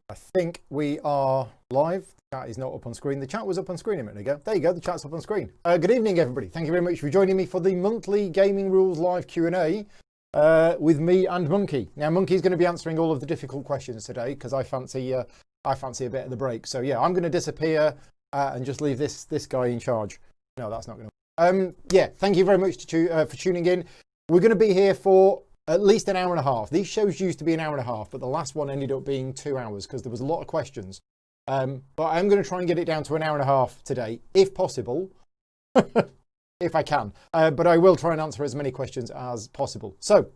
I think we are live. The chat is not up on screen. The chat was up on screen a minute ago. There you go. The chat's up on screen. Good evening, everybody. Thank you very much for joining me for the monthly Gaming Rules live Q&A with me and Monkey. Now, Monkey's going to be answering all of the difficult questions today because I fancy a bit of the break. So yeah, I'm going to disappear and just leave this guy in charge. No, that's not going to. Yeah, thank you very much for tuning in. We're going to be here for at least an hour and a half. These shows used to be an hour and a half, but the last one ended up being 2 hours because there was a lot of questions. But I'm going to try and get it down to an hour and a half today, if possible, if I can. But I will try and answer as many questions as possible. So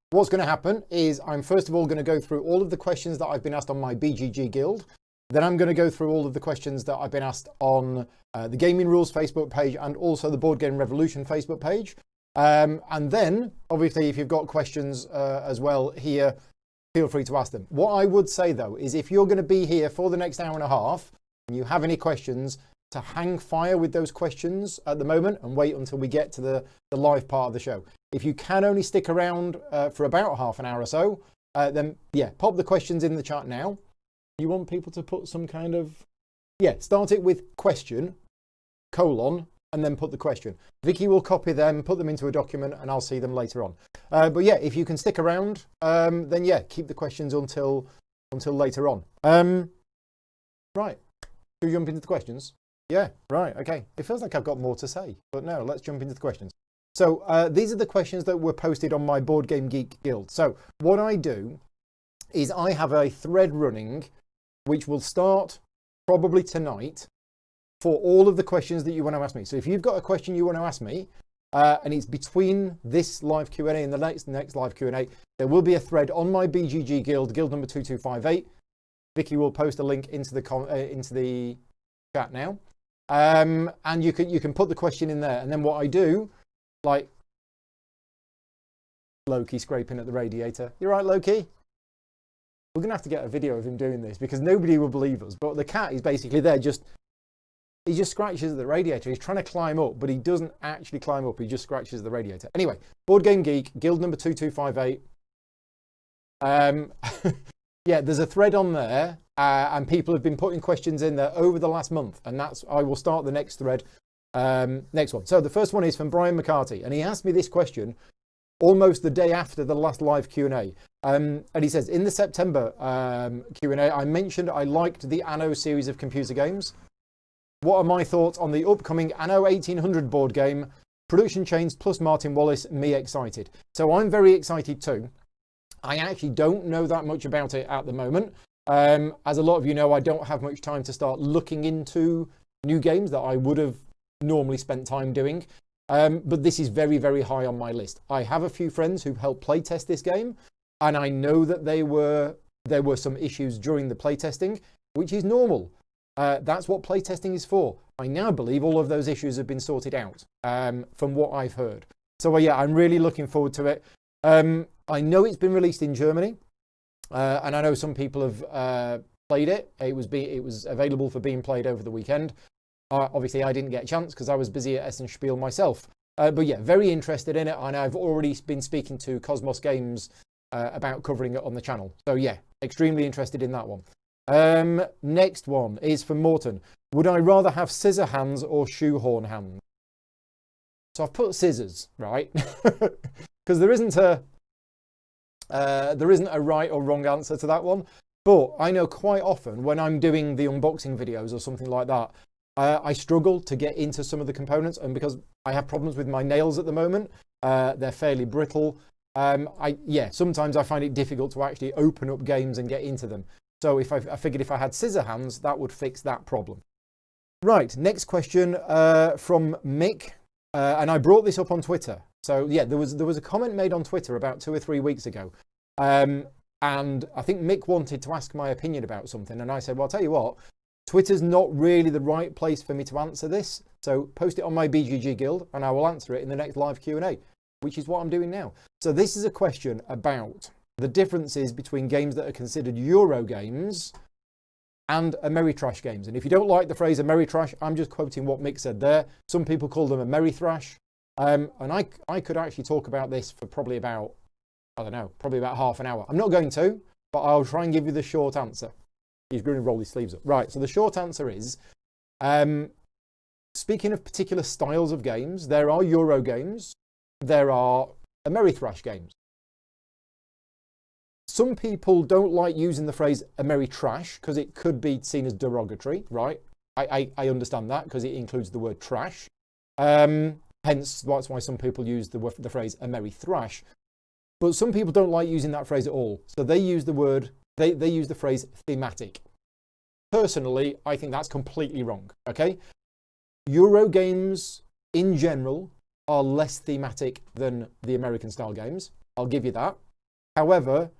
what's going to happen is I'm first of all going to go through all of the questions that I've been asked on my BGG Guild. Then I'm going to go through all of the questions that I've been asked on the Gaming Rules Facebook page and also the Board Game Revolution Facebook page. And then, obviously, if you've got questions as well here, feel free to ask them. What I would say, though, is if you're going to be here for the next hour and a half and you have any questions, to hang fire with those questions at the moment and wait until we get to the live part of the show. If you can only stick around for about half an hour or so, then, yeah, pop the questions in the chat now. You want people to put some kind of... Yeah, start it with question, colon, and then put the question. Vicky will copy them, put them into a document, and I'll see them later on. But yeah, if you can stick around, then yeah, keep the questions until later on. Right, should we jump into the questions? Yeah, right, okay. It feels like I've got more to say, but no, let's jump into the questions. So these are the questions that were posted on my Board Game Geek Guild. So what I do is I have a thread running, which will start probably tonight, for all of the questions that you want to ask me. So if you've got a question you want to ask me, and it's between this live Q&A and the next live Q&A, there will be a thread on my BGG Guild, Guild number 2258. Vicky will post a link into the chat now. And you can put the question in there. And then what I do, like Loki scraping at the radiator. You're right, Loki? We're going to have to get a video of him doing this because nobody will believe us. But the cat is basically there he just scratches at the radiator. He's trying to climb up, but he doesn't actually climb up. He just scratches at the radiator. Anyway, Board Game Geek, Guild number 2258. Yeah, there's a thread on there, and people have been putting questions in there over the last month, and I will start the next thread, next one. So the first one is from Brian McCarthy, and he asked me this question almost the day after the last live Q&A. And he says, in the September Q&A, I mentioned I liked the Anno series of computer games. What are my thoughts on the upcoming Anno 1800 board game? Production changed plus Martin Wallace, me excited. So I'm very excited too. I actually don't know that much about it at the moment. As a lot of you know, I don't have much time to start looking into new games that I would have normally spent time doing. But this is very, very high on my list. I have a few friends who helped playtest this game, and I know that there were some issues during the playtesting, which is normal. That's what playtesting is for. I now believe all of those issues have been sorted out from what I've heard. So yeah, I'm really looking forward to it. I know it's been released in Germany, and I know some people have played it. It was available for being played over the weekend. Obviously, I didn't get a chance because I was busy at Essen Spiel myself. But yeah, very interested in it, and I've already been speaking to Cosmos Games about covering it on the channel. So yeah, extremely interested in that one. Next one is from Morton. Would I rather have scissor hands or shoehorn hands? So I've put scissors, right? Because there isn't a right or wrong answer to that one. But I know quite often when I'm doing the unboxing videos or something like that, I struggle to get into some of the components, and because I have problems with my nails at the moment, they're fairly brittle. Sometimes I find it difficult to actually open up games and get into them. So I figured if I had scissor hands, that would fix that problem. Right, next question from Mick, and I brought this up on Twitter. So yeah, there was a comment made on Twitter about 2 or 3 weeks ago, and I think Mick wanted to ask my opinion about something, and I said, well, I'll tell you what, Twitter's not really the right place for me to answer this, so post it on my BGG Guild, and I will answer it in the next live Q&A, which is what I'm doing now. So this is a question about the differences between games that are considered Euro games and Ameritrash games. And if you don't like the phrase Ameritrash, I'm just quoting what Mick said there. Some people call them Ameritrash. And I could actually talk about this for probably about, I don't know, probably about half an hour. I'm not going to, but I'll try and give you the short answer. He's going to roll his sleeves up. Right, so the short answer is, speaking of particular styles of games, there are Euro games, there are Ameritrash games. Some people don't like using the phrase Ameritrash because it could be seen as derogatory, right? I understand that because it includes the word trash. Hence, that's why some people use the phrase Amerithrash. But some people don't like using that phrase at all. So they use the word, they use the phrase thematic. Personally, I think that's completely wrong, okay? Euro games in general are less thematic than the American style games. I'll give you that. However,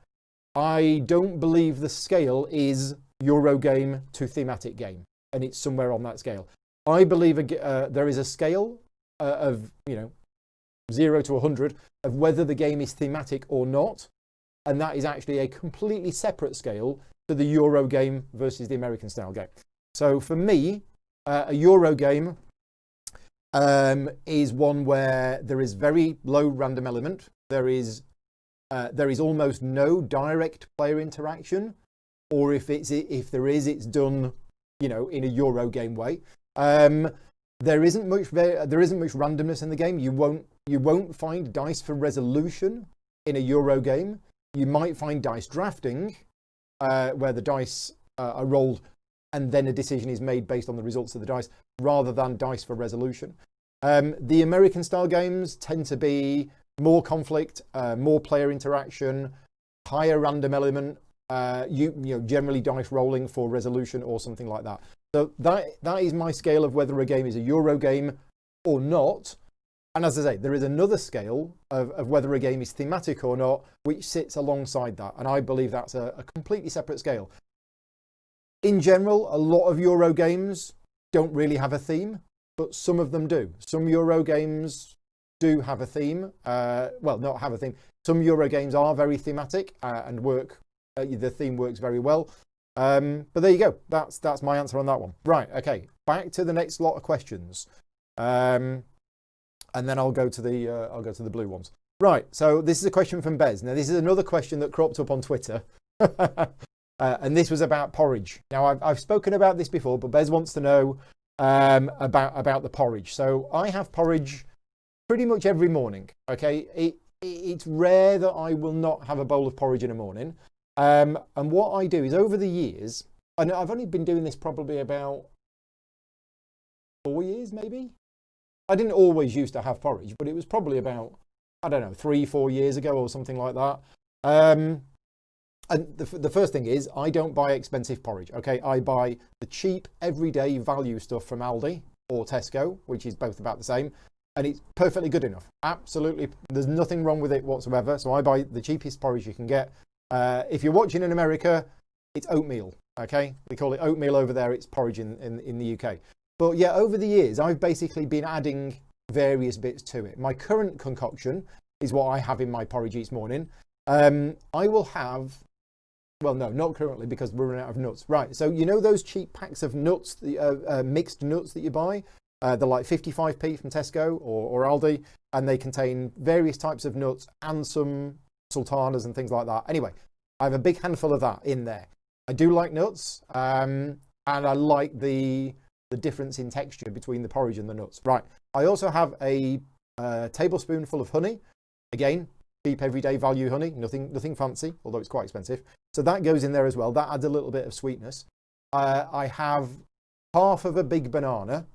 I don't believe the scale is Euro game to thematic game, and it's somewhere on that scale. I believe there is a scale of 0 to 100 of whether the game is thematic or not, and that is actually a completely separate scale to the Euro game versus the American style game. So for me, a Euro game is one where there is very low random element. There is almost no direct player interaction, or if there is, it's done, in a Euro game way. There isn't much randomness in the game. You won't find dice for resolution in a Euro game. You might find dice drafting, where the dice are rolled and then a decision is made based on the results of the dice, rather than dice for resolution. The American style games tend to be more conflict, more player interaction, higher random element, generally dice rolling for resolution or something like that. So that is my scale of whether a game is a Euro game or not. And as I say, there is another scale of whether a game is thematic or not, which sits alongside that. And I believe that's a completely separate scale. In general, a lot of Euro games don't really have a theme, but some of them do. Some Euro games do have a theme. Well, not have a theme. Some Euro games are very thematic and work. The theme works very well. But there you go. That's my answer on that one. Right. Okay. Back to the next lot of questions. And then I'll go to the blue ones. Right. So this is a question from Bez. Now this is another question that cropped up on Twitter, and this was about porridge. Now I've spoken about this before, but Bez wants to know about the porridge. So I have porridge pretty much every morning. Okay. It's rare that I will not have a bowl of porridge in the morning. And what I do is over the years, and I've only been doing this probably about 4 years, maybe. I didn't always used to have porridge, but it was probably about, 3-4 years ago or something like that. And the first thing is, I don't buy expensive porridge, okay? I buy the cheap, everyday value stuff from Aldi or Tesco, which is both about the same, and it's perfectly good enough. Absolutely, there's nothing wrong with it whatsoever. So I buy the cheapest porridge you can get. If you're watching in America, it's oatmeal, okay? We call it oatmeal over there. It's porridge in the UK. But yeah, over the years, I've basically been adding various bits to it. My current concoction is what I have in my porridge each morning. I will have, well, no, not currently because we're running out of nuts. Right, so you know those cheap packs of nuts, mixed nuts that you buy? They're like 55p from Tesco or Aldi, and they contain various types of nuts and some sultanas and things like that. Anyway, I have a big handful of that in there. I do like nuts, and I like the difference in texture between the porridge and the nuts. Right, I also have a tablespoonful of honey. Again, cheap everyday value honey, nothing fancy, although it's quite expensive. So that goes in there as well. That adds a little bit of sweetness. I have half of a big banana.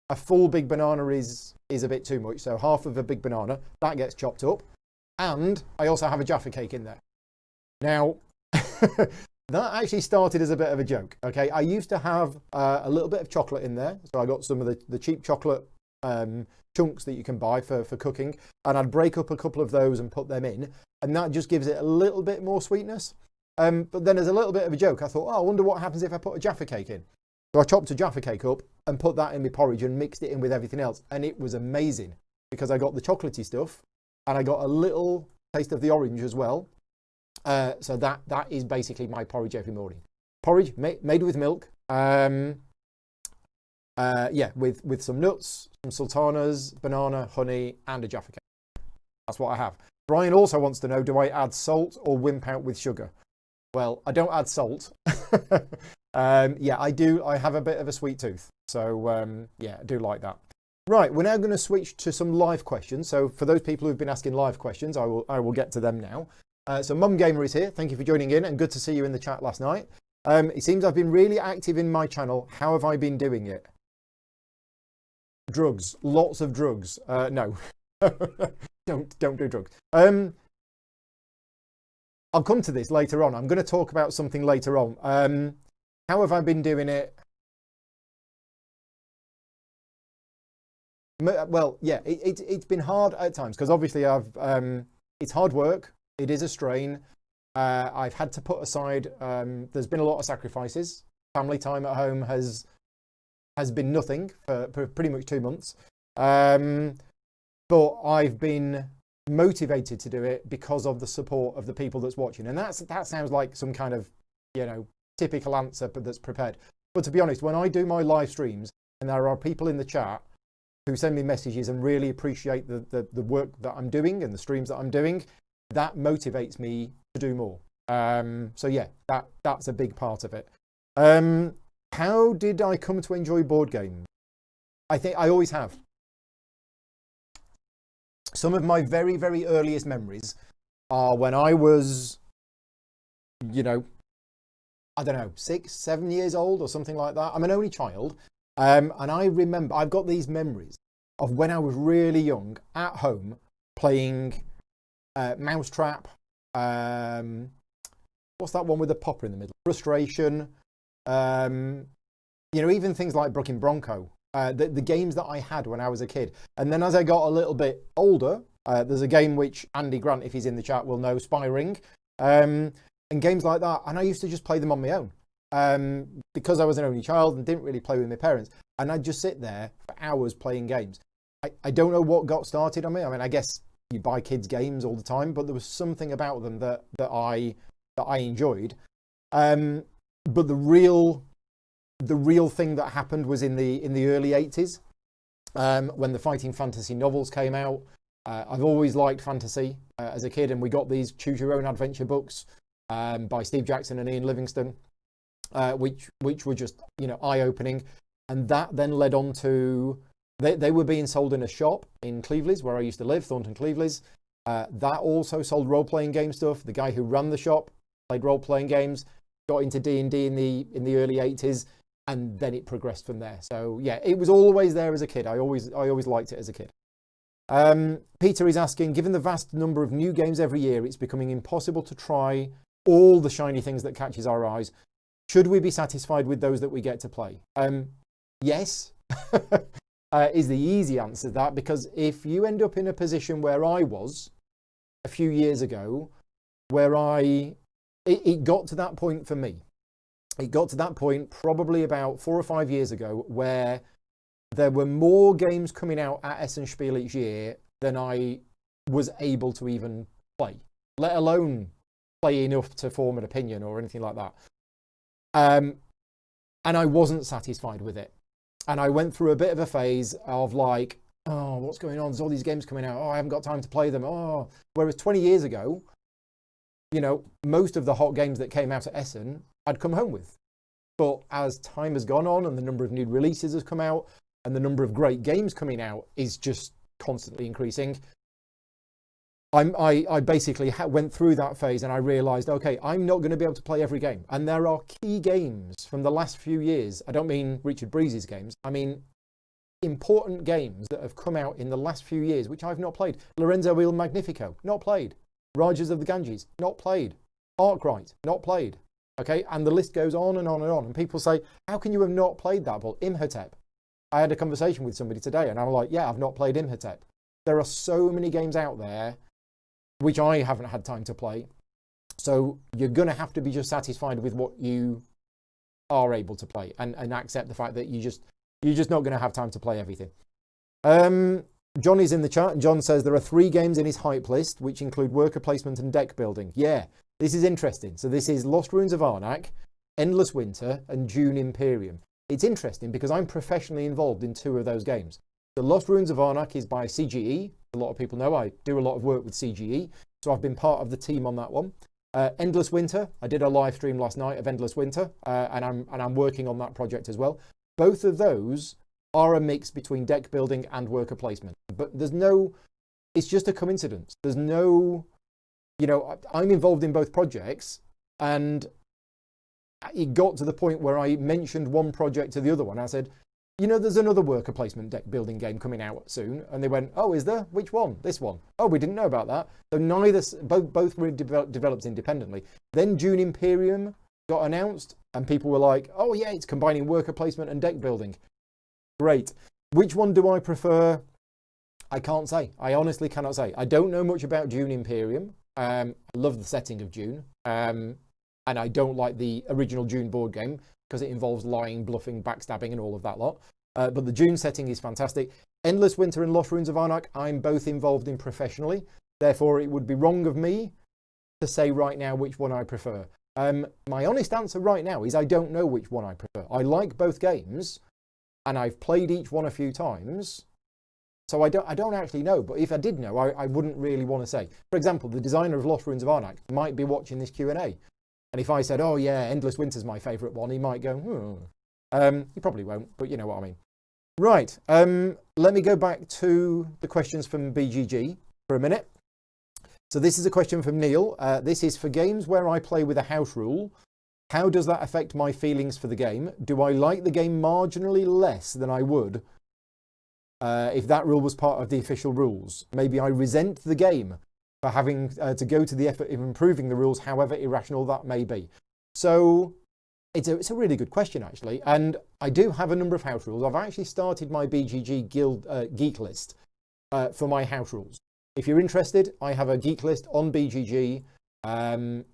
A full big banana is a bit too much, so half of a big banana, that gets chopped up. And I also have a Jaffa cake in there. Now, that actually started as a bit of a joke, okay? I used to have a little bit of chocolate in there. So I got some of the cheap chocolate chunks that you can buy for cooking. And I'd break up a couple of those and put them in. And that just gives it a little bit more sweetness. But then as a little bit of a joke, I thought, I wonder what happens if I put a Jaffa cake in. So I chopped a Jaffa cake up and put that in my porridge and mixed it in with everything else. And it was amazing because I got the chocolatey stuff and I got a little taste of the orange as well. So that is basically my porridge every morning. Porridge made with milk. With some nuts, some sultanas, banana, honey, and a Jaffa cake. That's what I have. Brian also wants to know, do I add salt or wimp out with sugar? Well, I don't add salt. Yeah, I have a bit of a sweet tooth. So yeah, I do like that. Right, we're now going to switch to some live questions. So for those people who've been asking live questions, I will get to them now. So Mum Gamer is here. Thank you for joining in, and good to see you in the chat last night. It seems I've been really active in my channel. How have I been doing it? Drugs, lots of drugs. No, don't do drugs. I'll come to this later on. I'm going to talk about something later on. How have I been doing it? Well, yeah, it's been hard at times because obviously it's hard work. It is a strain. I've had to put aside. There's been a lot of sacrifices. Family time at home has been nothing for pretty much 2 months. But I've been motivated to do it because of the support of the people that's watching, and that sounds like some kind of typical answer, but that's prepared. But to be honest, when I do my live streams and there are people in the chat who send me messages and really appreciate the work that I'm doing and the streams that I'm doing, that motivates me to do more. So yeah, that's a big part of it. How did I come to enjoy board games? I think I always have. Some of my very, very earliest memories are when I was, I don't know, 6, 7 years old or something like that. I'm an only child. And I remember, I've got these memories of when I was really young at home playing Mousetrap. What's that one with the popper in the middle? Frustration. Even things like Brooklyn Bronco. The games that I had when I was a kid. And then as I got a little bit older, there's a game which Andy Grant, if he's in the chat, will know, Spy Ring. And games like that. And I used to just play them on my own. Because I was an only child and didn't really play with my parents. And I'd just sit there for hours playing games. I don't know what got started on me. I mean, I guess you buy kids games all the time, but there was something about them that I enjoyed. But the real thing that happened was in the early 80s, when the fighting fantasy novels came out. I've always liked fantasy as a kid, and we got these choose your own adventure books by Steve Jackson and Ian Livingstone. Which were just eye-opening, and that then led on to they were being sold in a shop in Cleveland where I used to live, Thornton Cleveland. That also sold role-playing game stuff. The guy who ran the shop played role-playing games, got into D&D in the early 80s, and then it progressed from there. So yeah, it was always there as a kid. I always liked it as a kid. Peter is asking, given the vast number of new games every year, it's becoming impossible to try all the shiny things that catches our eyes. Should we be satisfied with those that we get to play? Yes, is the easy answer to that, because if you end up in a position where I was a few years ago, where it got to that point for me. It got to that point probably about 4 or 5 years ago, where there were more games coming out at Essen Spiel each year than I was able to even play, let alone play enough to form an opinion or anything like that. And I wasn't satisfied with it. And I went through a bit of a phase of like, oh, what's going on? There's all these games coming out. Oh, I haven't got time to play them. Oh, whereas 20 years ago, most of the hot games that came out at Essen, I'd come home with. But as time has gone on and the number of new releases has come out and the number of great games coming out is just constantly increasing, I basically went through that phase and I realised, okay, I'm not going to be able to play every game. And there are key games from the last few years. I don't mean Richard Breeze's games. I mean important games that have come out in the last few years, which I've not played. Lorenzo Il Magnifico, not played. Rajas of the Ganges, not played. Arkwright, not played. Okay, and the list goes on and on and on. And people say, how can you have not played that? Well, Imhotep. I had a conversation with somebody today and I'm like, yeah, I've not played Imhotep. There are so many games out there which I haven't had time to play. So you're going to have to be just satisfied with what you are able to play and accept the fact that you're just not going to have time to play everything. John is in the chat, and John says there are 3 games in his hype list, which include worker placement and deck building. Yeah, this is interesting. So this is Lost Ruins of Arnak, Endless Winter, and Dune Imperium. It's interesting because I'm professionally involved in 2 of those games. The Lost Ruins of Arnak is by CGE. A lot of people know I do a lot of work with CGE, so I've been part of the team on that one. Endless Winter, I did a live stream last night of Endless Winter, and I'm working on that project as well. Both of those are a mix between deck building and worker placement, but it's just a coincidence. There's no, I'm involved in both projects, and it got to the point where I mentioned one project to the other one. I said, there's another worker placement deck building game coming out soon. And they went, oh, is there? Which one? This one. Oh, we didn't know about that. So both were developed independently. Then Dune Imperium got announced and people were like, oh yeah, it's combining worker placement and deck building. Great. Which one do I prefer? I can't say. I honestly cannot say. I don't know much about Dune Imperium. I love the setting of Dune. And I don't like the original Dune board game, because it involves lying, bluffing, backstabbing, and all of that lot. But the Dune setting is fantastic. Endless Winter and Lost Ruins of Arnak, I'm both involved in professionally. Therefore, it would be wrong of me to say right now which one I prefer. My honest answer right now is I don't know which one I prefer. I like both games, and I've played each one a few times. So I don't actually know. But if I did know, I wouldn't really want to say. For example, the designer of Lost Ruins of Arnak might be watching this Q&A. And if I said, oh yeah, Endless Winter's my favourite one, he might go, he probably won't, but you know what I mean. Right, let me go back to the questions from BGG for a minute. So this is a question from Neil. This is, for games where I play with a house rule, how does that affect my feelings for the game? Do I like the game marginally less than I would if that rule was part of the official rules? Maybe I resent the game for having to go to the effort of improving the rules, however irrational that may be. So it's a really good question, actually. And I do have a number of house rules. I've actually started my BGG guild geek list for my house rules. If you're interested, I have a geek list on BGG,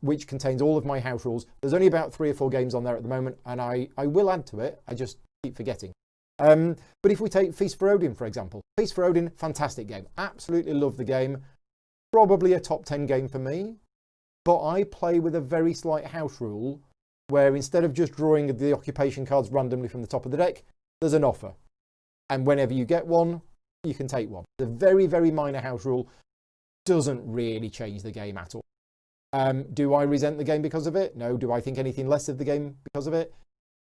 which contains all of my house rules. There's only about 3 or 4 games on there at the moment, and I will add to it. I just keep forgetting. But if we take Feast for Odin, for example. Feast for Odin, fantastic game. Absolutely love the game. Probably a top 10 game for me, but I play with a very slight house rule where instead of just drawing the occupation cards randomly from the top of the deck, there's an offer. And whenever you get one, you can take one. The very, very minor house rule doesn't really change the game at all. Do I resent the game because of it? No. Do I think anything less of the game because of it?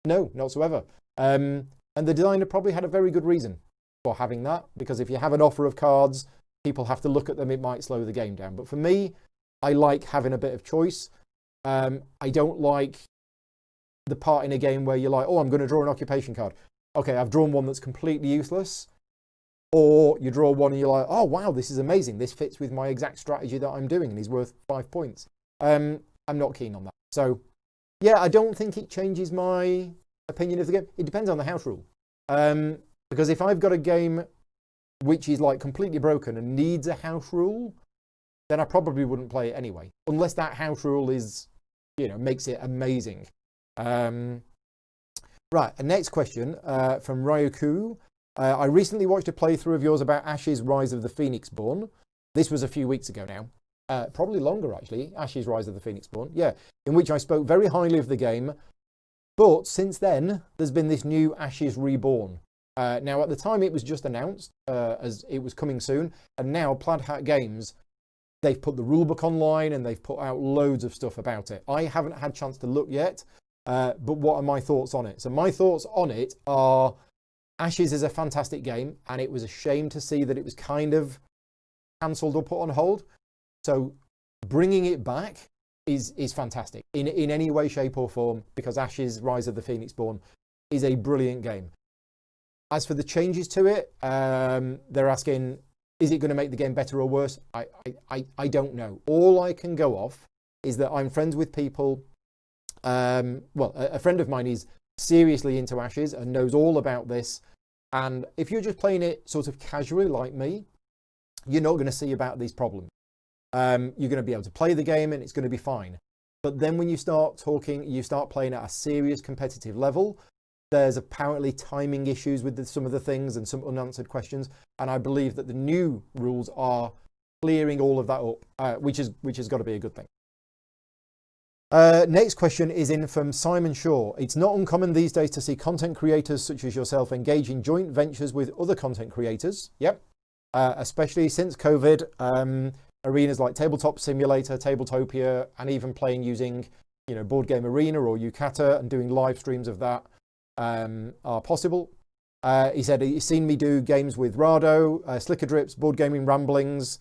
No, not whatsoever. And the designer probably had a very good reason for having that, because if you have an offer of cards, people have to look at them, it might slow the game down. But for me, I like having a bit of choice. I don't like the part in a game where you're like, oh, I'm going to draw an occupation card. Okay, I've drawn one that's completely useless. Or you draw one and you're like, oh, wow, this is amazing. This fits with my exact strategy that I'm doing and is worth 5 points. I'm not keen on that. So, yeah, I don't think it changes my opinion of the game. It depends on the house rule. Because if I've got a game which is like completely broken and needs a house rule, then I probably wouldn't play it anyway, unless that house rule is, makes it amazing. Right, a next question from Ryoku. I recently watched a playthrough of yours about Ashes: Rise of the Phoenixborn. This was a few weeks ago now. Probably longer, actually. Ashes: Rise of the Phoenixborn. Yeah, in which I spoke very highly of the game. But since then, there's been this new Ashes Reborn. Now, at the time, it was just announced as it was coming soon. And now, Plaid Hat Games, they've put the rulebook online and they've put out loads of stuff about it. I haven't had a chance to look yet, but what are my thoughts on it? So my thoughts on it are Ashes is a fantastic game, and it was a shame to see that it was kind of cancelled or put on hold. So bringing it back is fantastic in any way, shape or form, because Ashes: Rise of the Phoenixborn is a brilliant game. As for the changes to it, they're asking, is it going to make the game better or worse? I don't know. All I can go off is that I'm friends with people. A friend of mine is seriously into Ashes and knows all about this. And if you're just playing it sort of casually like me, you're not going to see about these problems. You're going to be able to play the game and it's going to be fine. But then when you start talking, you start playing at a serious competitive level, there's apparently timing issues with some of the things and some unanswered questions. And I believe that the new rules are clearing all of that up, which has got to be a good thing. Next question is in from Simon Shaw. It's not uncommon these days to see content creators such as yourself engage in joint ventures with other content creators. Yep. Especially since COVID. arenas like Tabletop Simulator, Tabletopia, and even playing using, you know, Board Game Arena or Yucata and doing live streams of that are possible. He said he's seen me do games with Rado, Slicker Drips, Board Gaming Ramblings.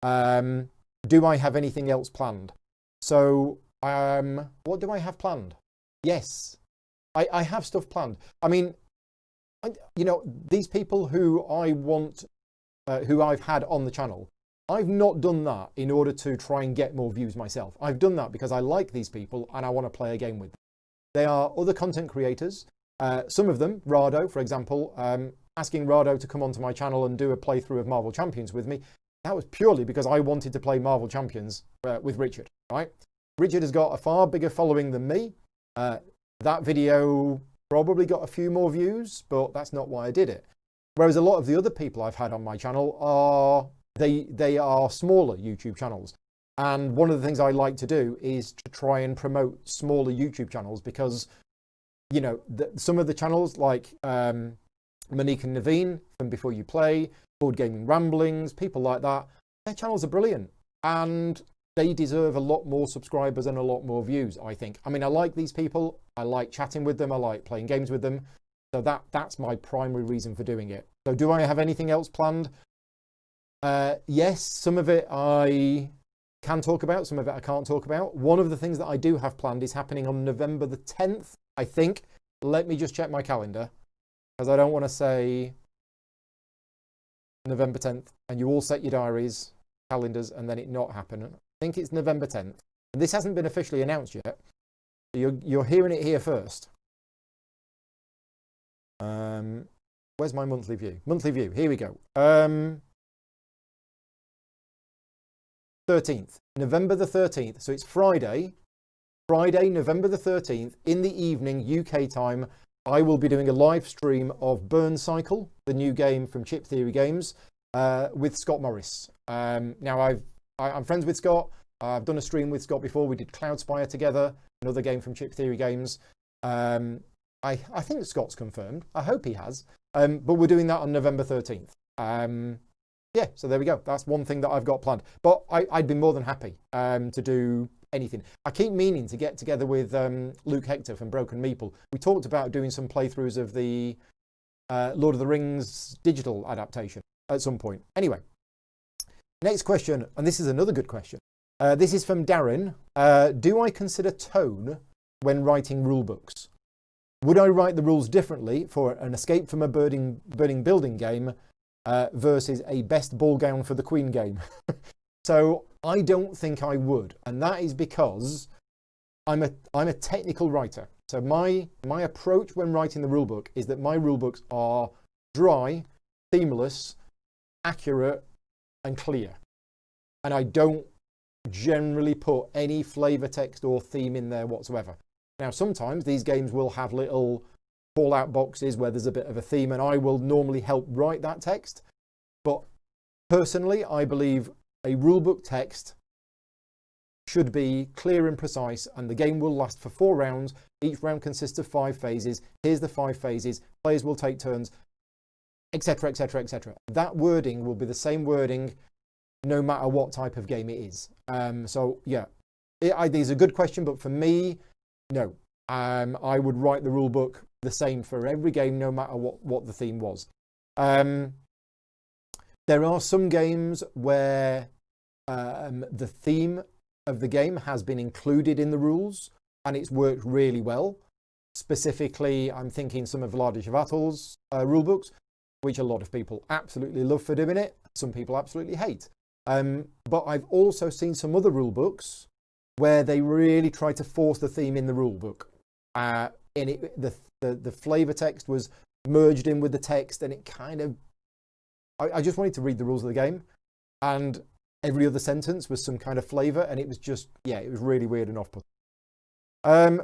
Do I have anything else planned? So, what do I have planned? Yes, I have stuff planned. I mean, you know, these people who I want, who I've had on the channel, I've not done that in order to try and get more views myself. I've done that because I like these people and I want to play a game with them. They are other content creators. Some of them, Rado, for example, asking Rado to come onto my channel and do a playthrough of Marvel Champions with me. That was purely because I wanted to play Marvel Champions with Richard, right? Richard has got a far bigger following than me. That video probably got a few more views, but that's not why I did it. Whereas a lot of the other people I've had on my channel are, they are smaller YouTube channels. And one of the things I like to do is to try and promote smaller YouTube channels because, you know, some of the channels like Monique and Naveen from Before You Play, Board Gaming Ramblings, people like that, their channels are brilliant. And they deserve a lot more subscribers and a lot more views, I think. I mean, I like these people. I like chatting with them. I like playing games with them. So that's my primary reason for doing it. So do I have anything else planned? Yes, some of it I can talk about. Some of it I can't talk about. One of the things that I do have planned is happening on November the 10th, I think. Let me just check my calendar because I don't want to say November 10th and you all set your diaries, calendars, and then it not happen. I think it's November 10th. And this hasn't been officially announced yet. You're hearing it here first. Where's my monthly view? Monthly view, here we go. 13th, November the 13th. So it's Friday, November the 13th, in the evening, UK time. I will be doing a live stream of Burn Cycle, the new game from Chip Theory Games, with Scott Morris. Now I'm friends with Scott. I've done a stream with Scott before. We did Cloudspire together, another game from Chip Theory Games. I think Scott's confirmed. I hope he has. But we're doing that on November 13th. Yeah, so there we go. That's one thing that I've got planned. But I'd be more than happy to do anything. I keep meaning to get together with Luke Hector from Broken Meeple. We talked about doing some playthroughs of the Lord of the Rings digital adaptation at some point. Anyway, next question, and this is another good question. This is from Darren. Do I consider tone when writing rule books? Would I write the rules differently for an Escape from a Burning Building game versus a Best Ball Gown for the Queen game? So I don't think I would, and that is because I'm a technical writer. So my approach when writing the rulebook is that my rulebooks are dry, themeless, accurate, and clear. And I don't generally put any flavor text or theme in there whatsoever. Now, sometimes these games will have little call-out boxes where there's a bit of a theme, and I will normally help write that text. But personally, I believe a rulebook text should be clear and precise, and the game will last for 4 rounds. Each round consists of 5 phases. Here's the 5 phases. Players will take turns, etc., etc., etc. That wording will be the same wording no matter what type of game it is. So, yeah, it's a good question, but for me, no. I would write the rule book the same for every game, no matter what the theme was. There are some games where the theme of the game has been included in the rules, and it's worked really well. Specifically, I'm thinking some of Vlaada Chvátil's rule books, which a lot of people absolutely love for doing it. Some people absolutely hate. But I've also seen some other rule books where they really try to force the theme in the rule book. And the flavor text was merged in with the text, and it kind of... I just wanted to read the rules of the game, and every other sentence was some kind of flavor, and it was just, yeah, it was really weird and off-putting.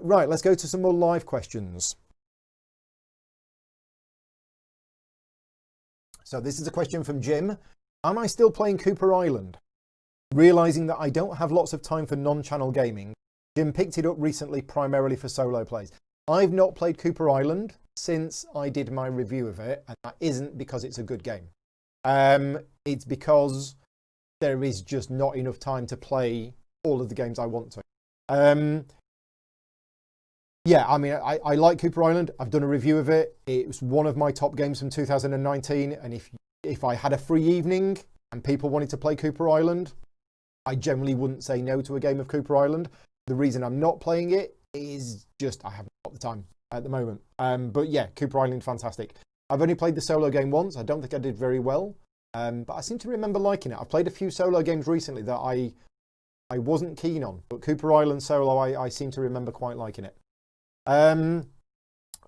Right, let's go to some more live questions. So this is a question from Jim. Am I still playing Cooper Island? Realising that I don't have lots of time for non-channel gaming, Jim picked it up recently primarily for solo plays. I've not played Cooper Island since I did my review of it, and that isn't because it's a good game. It's because there is just not enough time to play all of the games I want to. Yeah, I mean, I like Cooper Island. I've done a review of it. It was one of my top games from 2019. And if I had a free evening and people wanted to play Cooper Island, I generally wouldn't say no to a game of Cooper Island. The reason I'm not playing it is just I haven't got the time at the moment. But yeah, Cooper Island, fantastic. I've only played the solo game once. I don't think I did very well. But I seem to remember liking it. I've played a few solo games recently that I wasn't keen on. But Cooper Island solo, I seem to remember quite liking it.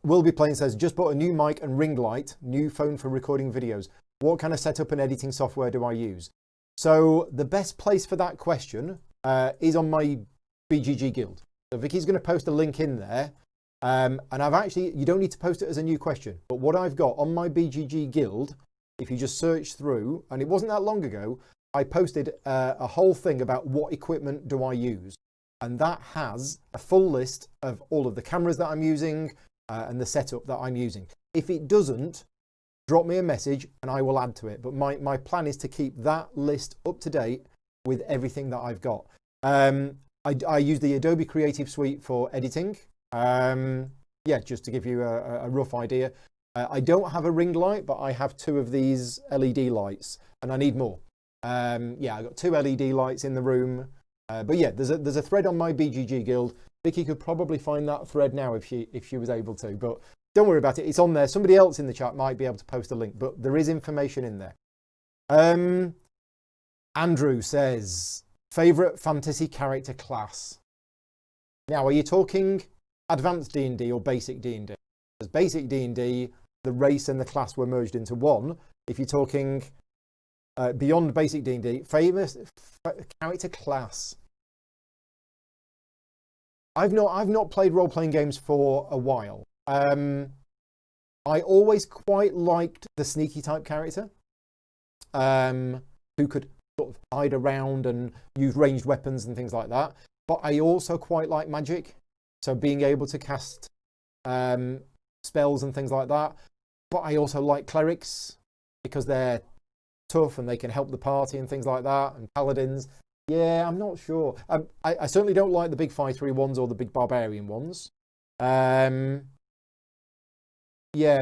Will Be Playing says, just bought a new mic and ring light, new phone for recording videos. What kind of setup and editing software do I use? So the best place for that question is on my BGG guild. So Vicky's going to post a link in there. And I've actually, you don't need to post it as a new question, but what I've got on my BGG guild, if you just search through, and it wasn't that long ago, I posted a whole thing about what equipment do I use. And that has a full list of all of the cameras that I'm using and the setup that I'm using. If it doesn't, drop me a message and I will add to it. But my plan is to keep that list up to date with everything that I've got. I use the Adobe Creative Suite for editing. Yeah, just to give you a rough idea. I don't have a ring light, but I have 2 of these LED lights and I need more. Yeah, I've got 2 LED lights in the room. But yeah, there's a thread on my BGG guild. Vicky could probably find that thread now if she was able to, but don't worry about it. It's on there. Somebody else in the chat might be able to post a link, but there is information in there. Andrew says, favorite fantasy character class. Now, are you talking advanced D&D or basic D&D? Because basic D&D, the race and the class were merged into one. If you're talking beyond basic D&D, famous character class. I've not played role-playing games for a while. I always quite liked the sneaky type character, who could sort of hide around and use ranged weapons and things like that. But I also quite like magic, so being able to cast spells and things like that. But I also like clerics because they're tough and they can help the party and things like that, and paladins. Yeah, I'm not sure. I certainly don't like the big 5/3 ones or the big barbarian ones. Yeah,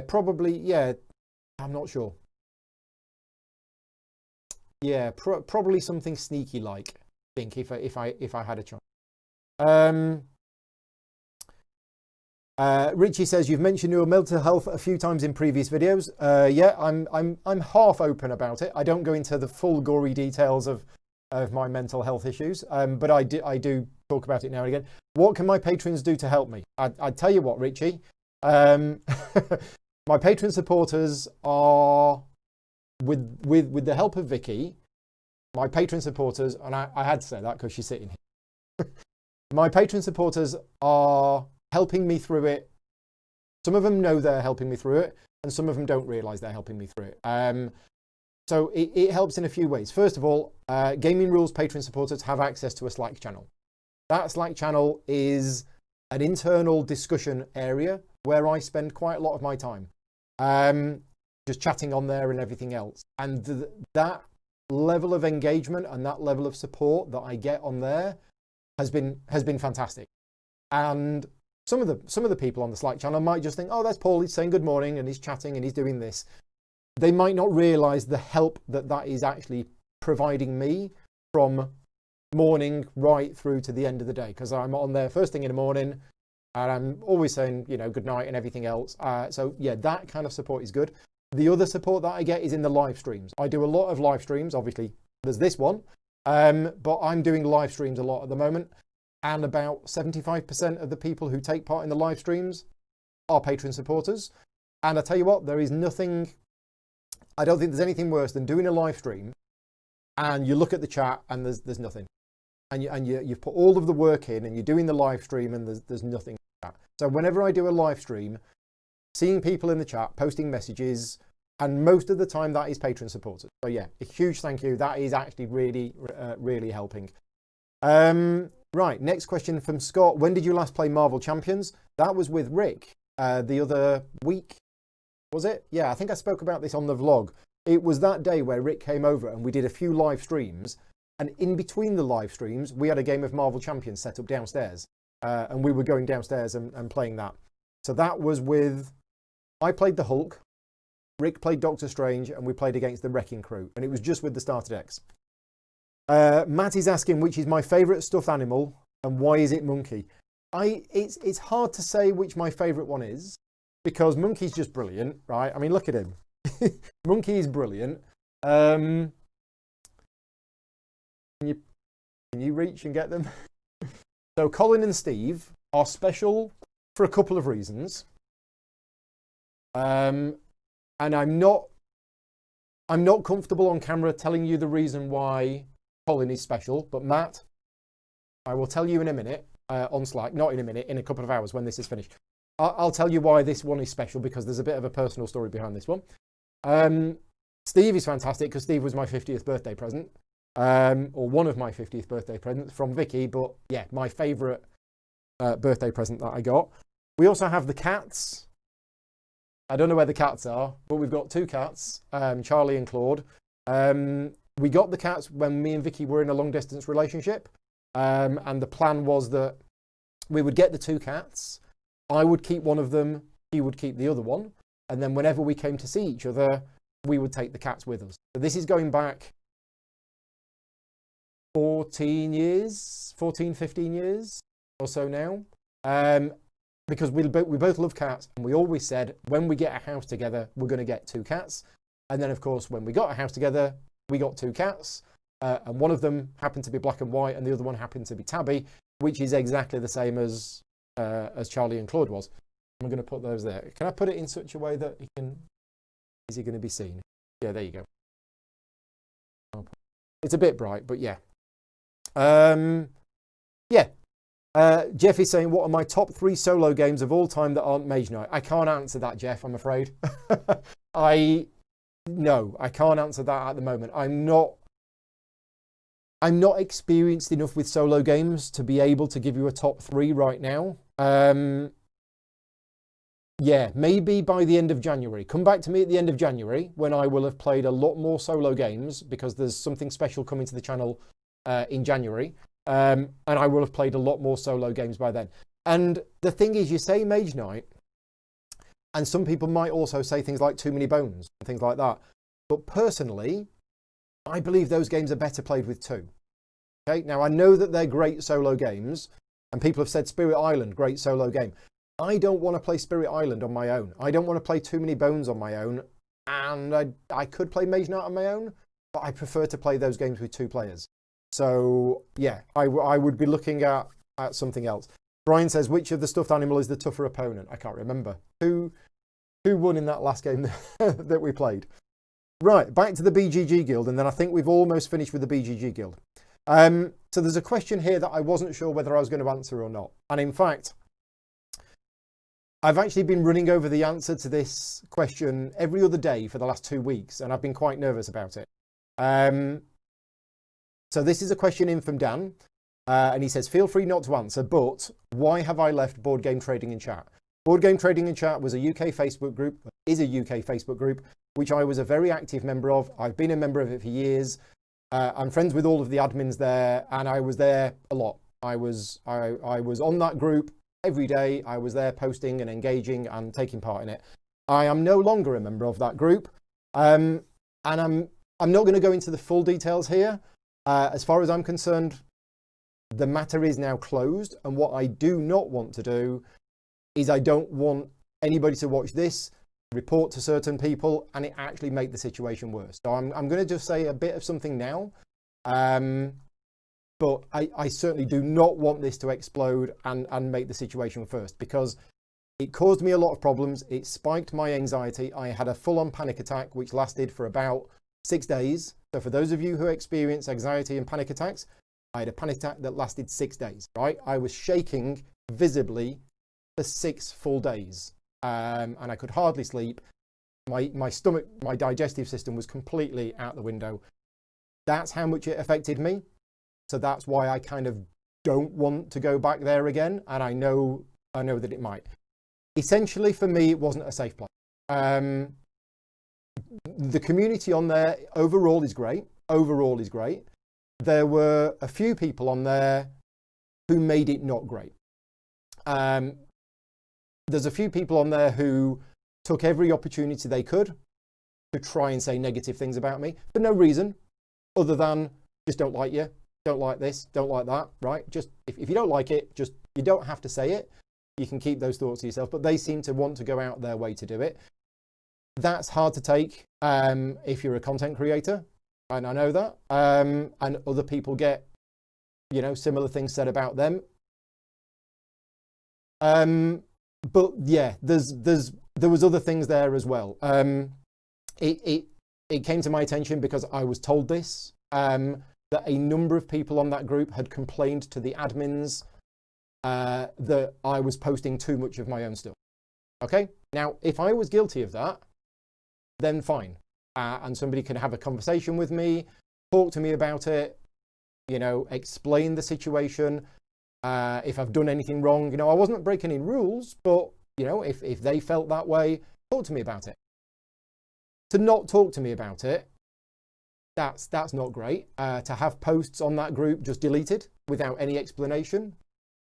probably. Yeah, I'm not sure. Yeah, probably something sneaky like. I think if I had a chance. Richie says you've mentioned your mental health a few times in previous videos. Yeah, I'm half open about it. I don't go into the full gory details of my mental health issues, but I do talk about it now and again. What can my patrons do to help me? I tell you what, Richie. My patron supporters are with the help of Vicky. My patron supporters, and I had to say that because she's sitting here. My patron supporters are helping me through it. Some of them know they're helping me through it, and some of them don't realise they're helping me through it. So it helps in a few ways. First of all, Gaming Rules patron supporters have access to a Slack channel. That Slack channel is an internal discussion area where I spend quite a lot of my time, just chatting on there and everything else. And that level of engagement and that level of support that I get on there has been fantastic. And some of the people on the Slack channel might just think, oh, that's Paul, he's saying good morning and he's chatting and he's doing this. They might not realise the help that is actually providing me from morning right through to the end of the day, because I'm on there first thing in the morning and I'm always saying, you know, good night and everything else. So yeah, that kind of support is good. The other support that I get is in the live streams. I do a lot of live streams. Obviously, there's this one, but I'm doing live streams a lot at the moment. And about 75% of the people who take part in the live streams are patron supporters. And I tell you what, there is nothing, I don't think there's anything worse than doing a live stream and you look at the chat and there's nothing. And you've put all of the work in and you're doing the live stream and there's nothing. So whenever I do a live stream, seeing people in the chat, posting messages, and most of the time that is patron supporters. So yeah, a huge thank you. That is actually really, really helping. Right, next question from Scott. When did you last play Marvel Champions? That was with Rick the other week, was it? Yeah, I think I spoke about this on the vlog. it was that day where Rick came over and we did a few live streams. And in between the live streams, we had a game of Marvel Champions set up downstairs. And we were going downstairs and playing that. So that was with, I played the Hulk, Rick played Doctor Strange, and we played against the Wrecking Crew. And it was just with the starter decks. Matt is asking, which is my favourite stuffed animal and why is it Monkey? It's hard to say which my favourite one is because Monkey's just brilliant, right? I mean, look at him. Monkey is brilliant. Can you reach and get them? So Colin and Steve are special for a couple of reasons. And I'm not comfortable on camera telling you the reason why Colin is special, but Matt, I will tell you in a minute on Slack, not in a minute, in a couple of hours when this is finished. I'll tell you why this one is special because there's a bit of a personal story behind this one. Steve is fantastic because Steve was my 50th birthday present, or one of my 50th birthday presents from Vicky, but yeah, my favourite birthday present that I got. We also have the cats. I don't know where the cats are, but we've got two cats, Charlie and Claude. We got the cats when me and Vicky were in a long distance relationship. And the plan was that we would get the two cats. I would keep one of them. He would keep the other one. And then whenever we came to see each other, we would take the cats with us. So this is going back 15 years or so now. Because we both love cats. And we always said, when we get a house together, we're going to get two cats. And then, of course, when we got a house together, we got two cats. And one of them happened to be black and white, and the other one happened to be tabby, which is exactly the same as Charlie and Claude was. I'm going to put those there. Can I put it in such a way that he can? Is he going to be seen? Yeah, there you go. It's a bit bright, but yeah. Jeff is saying, what are my top 3 solo games of all time that aren't Mage Knight? I can't answer that, Jeff, I'm afraid. No, I can't answer that at the moment. I'm not experienced enough with solo games to be able to give you a top 3 right now. Yeah, maybe by the end of January. Come back to me at the end of January when I will have played a lot more solo games because there's something special coming to the channel in January. And I will have played a lot more solo games by then. And the thing is, you say Mage Knight, and some people might also say things like Too Many Bones and things like that. But personally, I believe those games are better played with 2. Okay, now I know that they're great solo games, and people have said Spirit Island, great solo game. I don't want to play Spirit Island on my own. I don't want to play Too Many Bones on my own, and I could play Mage Knight on my own, but I prefer to play those games with 2 players. So yeah, I would be looking at something else. Brian says, which of the stuffed animal is the tougher opponent? I can't remember. Who won in that last game that we played? Right, back to the BGG Guild, and then I think we've almost finished with the BGG Guild. So there's a question here that I wasn't sure whether I was going to answer or not. And in fact, I've actually been running over the answer to this question every other day for the last 2 weeks, and I've been quite nervous about it. So this is a question in from Dan, and he says, feel free not to answer, but why have I left Board Game Trading in Chat? Board Game Trading in Chat was a UK Facebook group, is a UK Facebook group, which I was a very active member of. I've been a member of it for years. I'm friends with all of the admins there, and I was there a lot. I was on that group every day. I was there posting and engaging and taking part in it. I am no longer a member of that group, and I'm not going to go into the full details here. As far as I'm concerned, the matter is now closed, and what I do not want to do is I don't want anybody to watch this, report to certain people, and it actually make the situation worse. So I'm going to just say a bit of something now, but I certainly do not want this to explode and make the situation first, because it caused me a lot of problems. It spiked my anxiety. I had a full-on panic attack, which lasted for about 6 days. So for those of you who experience anxiety and panic attacks, I had a panic attack that lasted 6 days, right? I was shaking visibly for 6 full days. And I could hardly sleep. My stomach, my digestive system was completely out the window. That's how much it affected me. So that's why I kind of don't want to go back there again. And I know that it might. Essentially, for me, it wasn't a safe place. the community on there overall is great. Overall is great. There were a few people on there who made it not great. There's a few people on there who took every opportunity they could to try and say negative things about me for no reason other than just don't like you, don't like this, don't like that, right? Just if you don't like it, just you don't have to say it. You can keep those thoughts to yourself, but they seem to want to go out their way to do it. That's hard to take if you're a content creator, and I know that. And other people get, similar things said about them. But yeah, there was other things there as well. It came to my attention because I was told this, that a number of people on that group had complained to the admins that I was posting too much of my own stuff. Okay, now if I was guilty of that, then fine, and somebody can have a conversation with me, talk to me about it, explain the situation. If I've done anything wrong, I wasn't breaking any rules, but if they felt that way, talk to me about it. To not talk to me about it, that's not great. To have posts on that group just deleted without any explanation,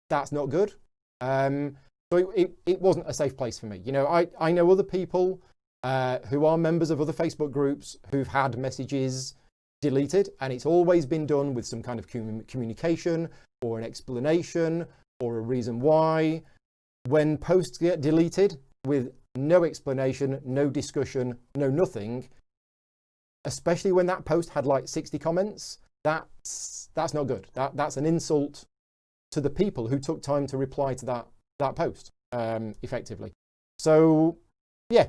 that's not good. So it wasn't a safe place for me. I know other people who are members of other Facebook groups who've had messages deleted, and it's always been done with some kind of communication or an explanation or a reason why. When posts get deleted with no explanation, no discussion, no nothing, especially when that post had like 60 comments, that's not good. That's an insult to the people who took time to reply to that post, effectively. So yeah,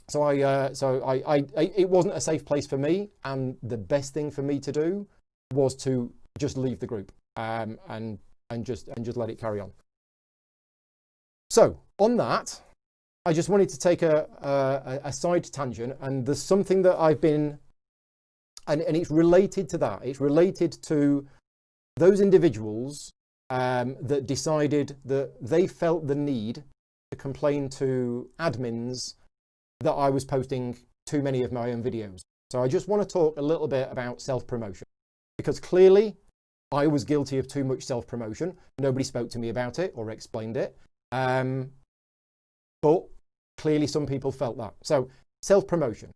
so it wasn't a safe place for me, and the best thing for me to do was to just leave the group and just let it carry on. So on that, I just wanted to take a side tangent, and there's something that I've been, and it's related to that. It's related to those individuals that decided that they felt the need to complain to admins that I was posting too many of my own videos. So I just want to talk a little bit about self-promotion, because clearly I was guilty of too much self-promotion. Nobody spoke to me about it or explained it. But clearly some people felt that. So self-promotion.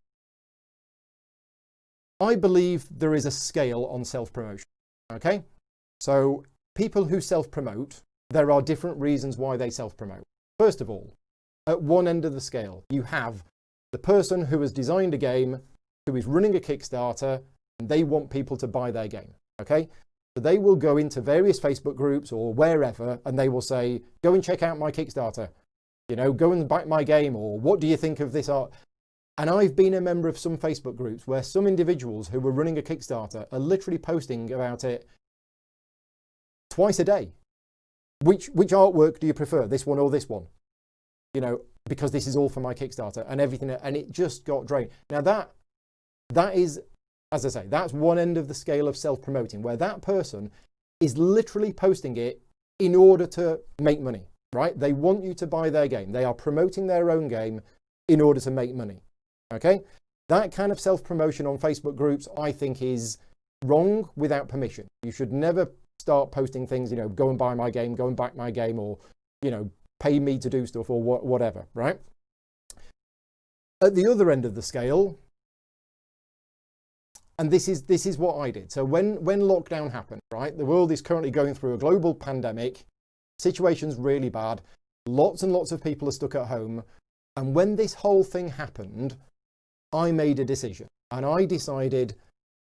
I believe there is a scale on self-promotion. Okay? So people who self-promote, there are different reasons why they self-promote. First of all, at one end of the scale, you have the person who has designed a game, who is running a Kickstarter, and they want people to buy their game. Okay? So they will go into various Facebook groups or wherever, and they will say, go and check out my Kickstarter. Go and back my game, or what do you think of this art? And I've been a member of some Facebook groups where some individuals who were running a Kickstarter are literally posting about it twice a day. Which artwork do you prefer, this one or this one? Because this is all for my Kickstarter and everything, and it just got drained. Now that is, as I say, that's one end of the scale of self-promoting, where that person is literally posting it in order to make money, right? They want you to buy their game. They are promoting their own game in order to make money, okay? That kind of self-promotion on Facebook groups, I think, is wrong without permission. You should never start posting things, go and buy my game, go and back my game, or, pay me to do stuff, or whatever, right? At the other end of the scale, and this is what I did. So when lockdown happened, right, the world is currently going through a global pandemic, situation's really bad, lots and lots of people are stuck at home, and when this whole thing happened, I made a decision, and I decided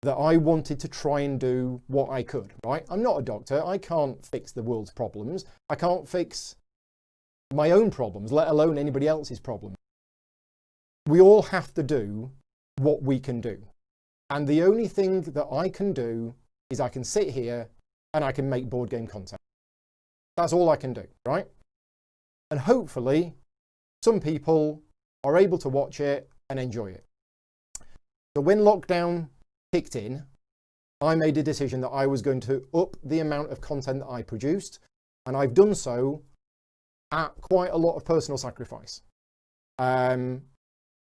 that I wanted to try and do what I could, right? I'm not a doctor. I can't fix the world's problems. I can't fix my own problems, let alone anybody else's problems. We all have to do what we can do. And the only thing that I can do is I can sit here and I can make board game content. That's all I can do, right? And hopefully some people are able to watch it and enjoy it. So when lockdown kicked in, I made a decision that I was going to up the amount of content that I produced, and I've done so at quite a lot of personal sacrifice. Been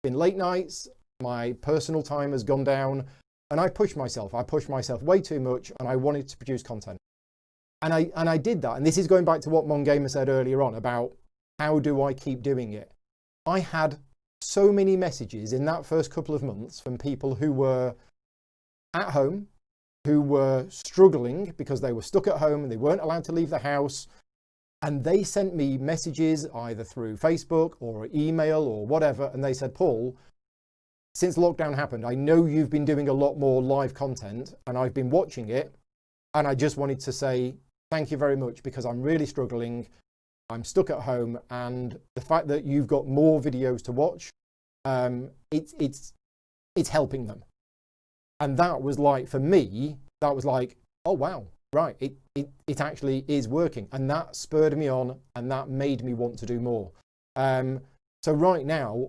late nights, my personal time has gone down, and I pushed myself. I pushed myself way too much, and I wanted to produce content. And I did that. And this is going back to what Mongamer said earlier on about how do I keep doing it? I had so many messages in that first couple of months from people who were at home, who were struggling because they were stuck at home and they weren't allowed to leave the house. And they sent me messages either through Facebook or email or whatever. And they said, Paul, since lockdown happened, I know you've been doing a lot more live content and I've been watching it. And I just wanted to say thank you very much because I'm really struggling. I'm stuck at home, and the fact that you've got more videos to watch, it's helping them. And that was like, for me, that was like, oh wow, right, it actually is working. And that spurred me on, and that made me want to do more. So right now,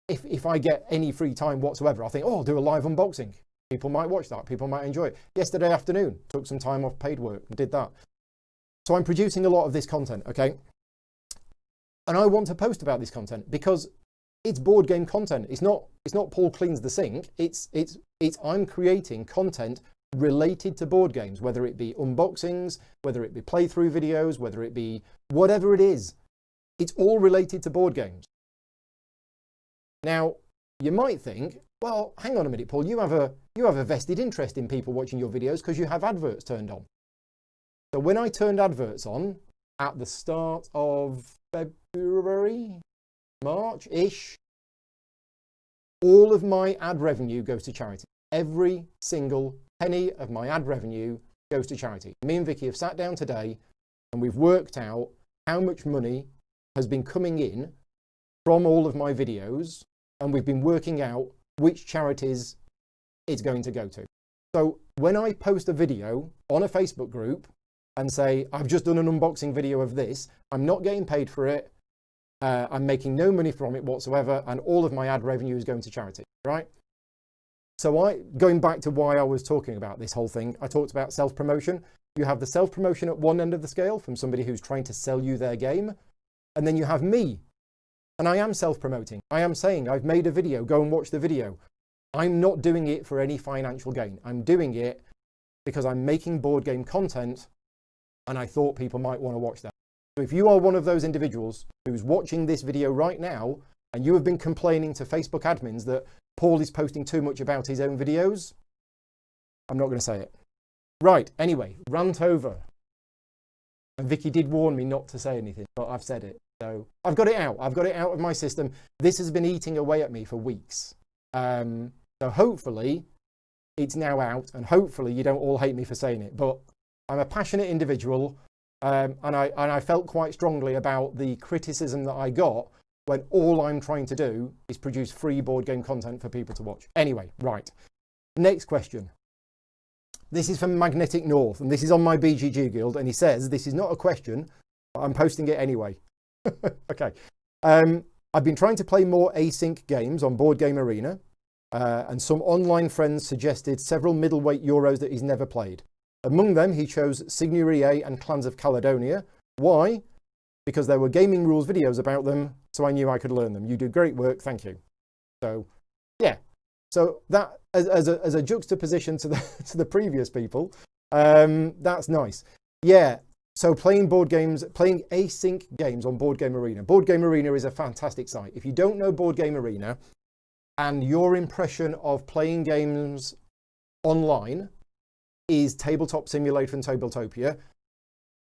if I get any free time whatsoever, I think, oh, I'll do a live unboxing. People might watch that. People might enjoy it. Yesterday afternoon, took some time off paid work and did that. So I'm producing a lot of this content, okay? And I want to post about this content because it's board game content. It's not Paul cleans the sink. It's I'm creating content related to board games, whether it be unboxings, whether it be playthrough videos, whether it be whatever it is. It's all related to board games. Now, you might think, well, hang on a minute, Paul, you have a vested interest in people watching your videos because you have adverts turned on. So when I turned adverts on at the start of February, March-ish, all of my ad revenue goes to charity. Every single penny of my ad revenue goes to charity. Me and Vicky have sat down today and we've worked out how much money has been coming in from all of my videos, and we've been working out which charities it's going to go to. So when I post a video on a Facebook group and say, I've just done an unboxing video of this, I'm not getting paid for it, I'm making no money from it whatsoever, and all of my ad revenue is going to charity, right? So going back to why I was talking about this whole thing, I talked about self-promotion. You have the self-promotion at one end of the scale from somebody who's trying to sell you their game, and then you have me. And I am self-promoting. I am saying, I've made a video, go and watch the video. I'm not doing it for any financial gain. I'm doing it because I'm making board game content and I thought people might want to watch that. So if you are one of those individuals who's watching this video right now and you have been complaining to Facebook admins that Paul is posting too much about his own videos, I'm not going to say it. Right, anyway, rant over. And Vicky did warn me not to say anything, but I've said it. So I've got it out. I've got it out of my system. This has been eating away at me for weeks. So hopefully it's now out, and hopefully you don't all hate me for saying it. But I'm a passionate individual, and I felt quite strongly about the criticism that I got when all I'm trying to do is produce free board game content for people to watch. Anyway, right. Next question. This is from Magnetic North, and this is on my BGG guild, and he says, this is not a question, but I'm posting it anyway. Okay. I've been trying to play more async games on Board Game Arena, and some online friends suggested several middleweight Euros that he's never played. Among them, he chose Signoria and Clans of Caledonia. Why? Because there were gaming rules videos about them, so I knew I could learn them. You do great work, thank you. So, yeah. So that, as a juxtaposition to the previous people, that's nice. Yeah. So playing board games, playing async games on Board Game Arena. Board Game Arena is a fantastic site. If you don't know Board Game Arena and your impression of playing games online is Tabletop Simulator and Tabletopia,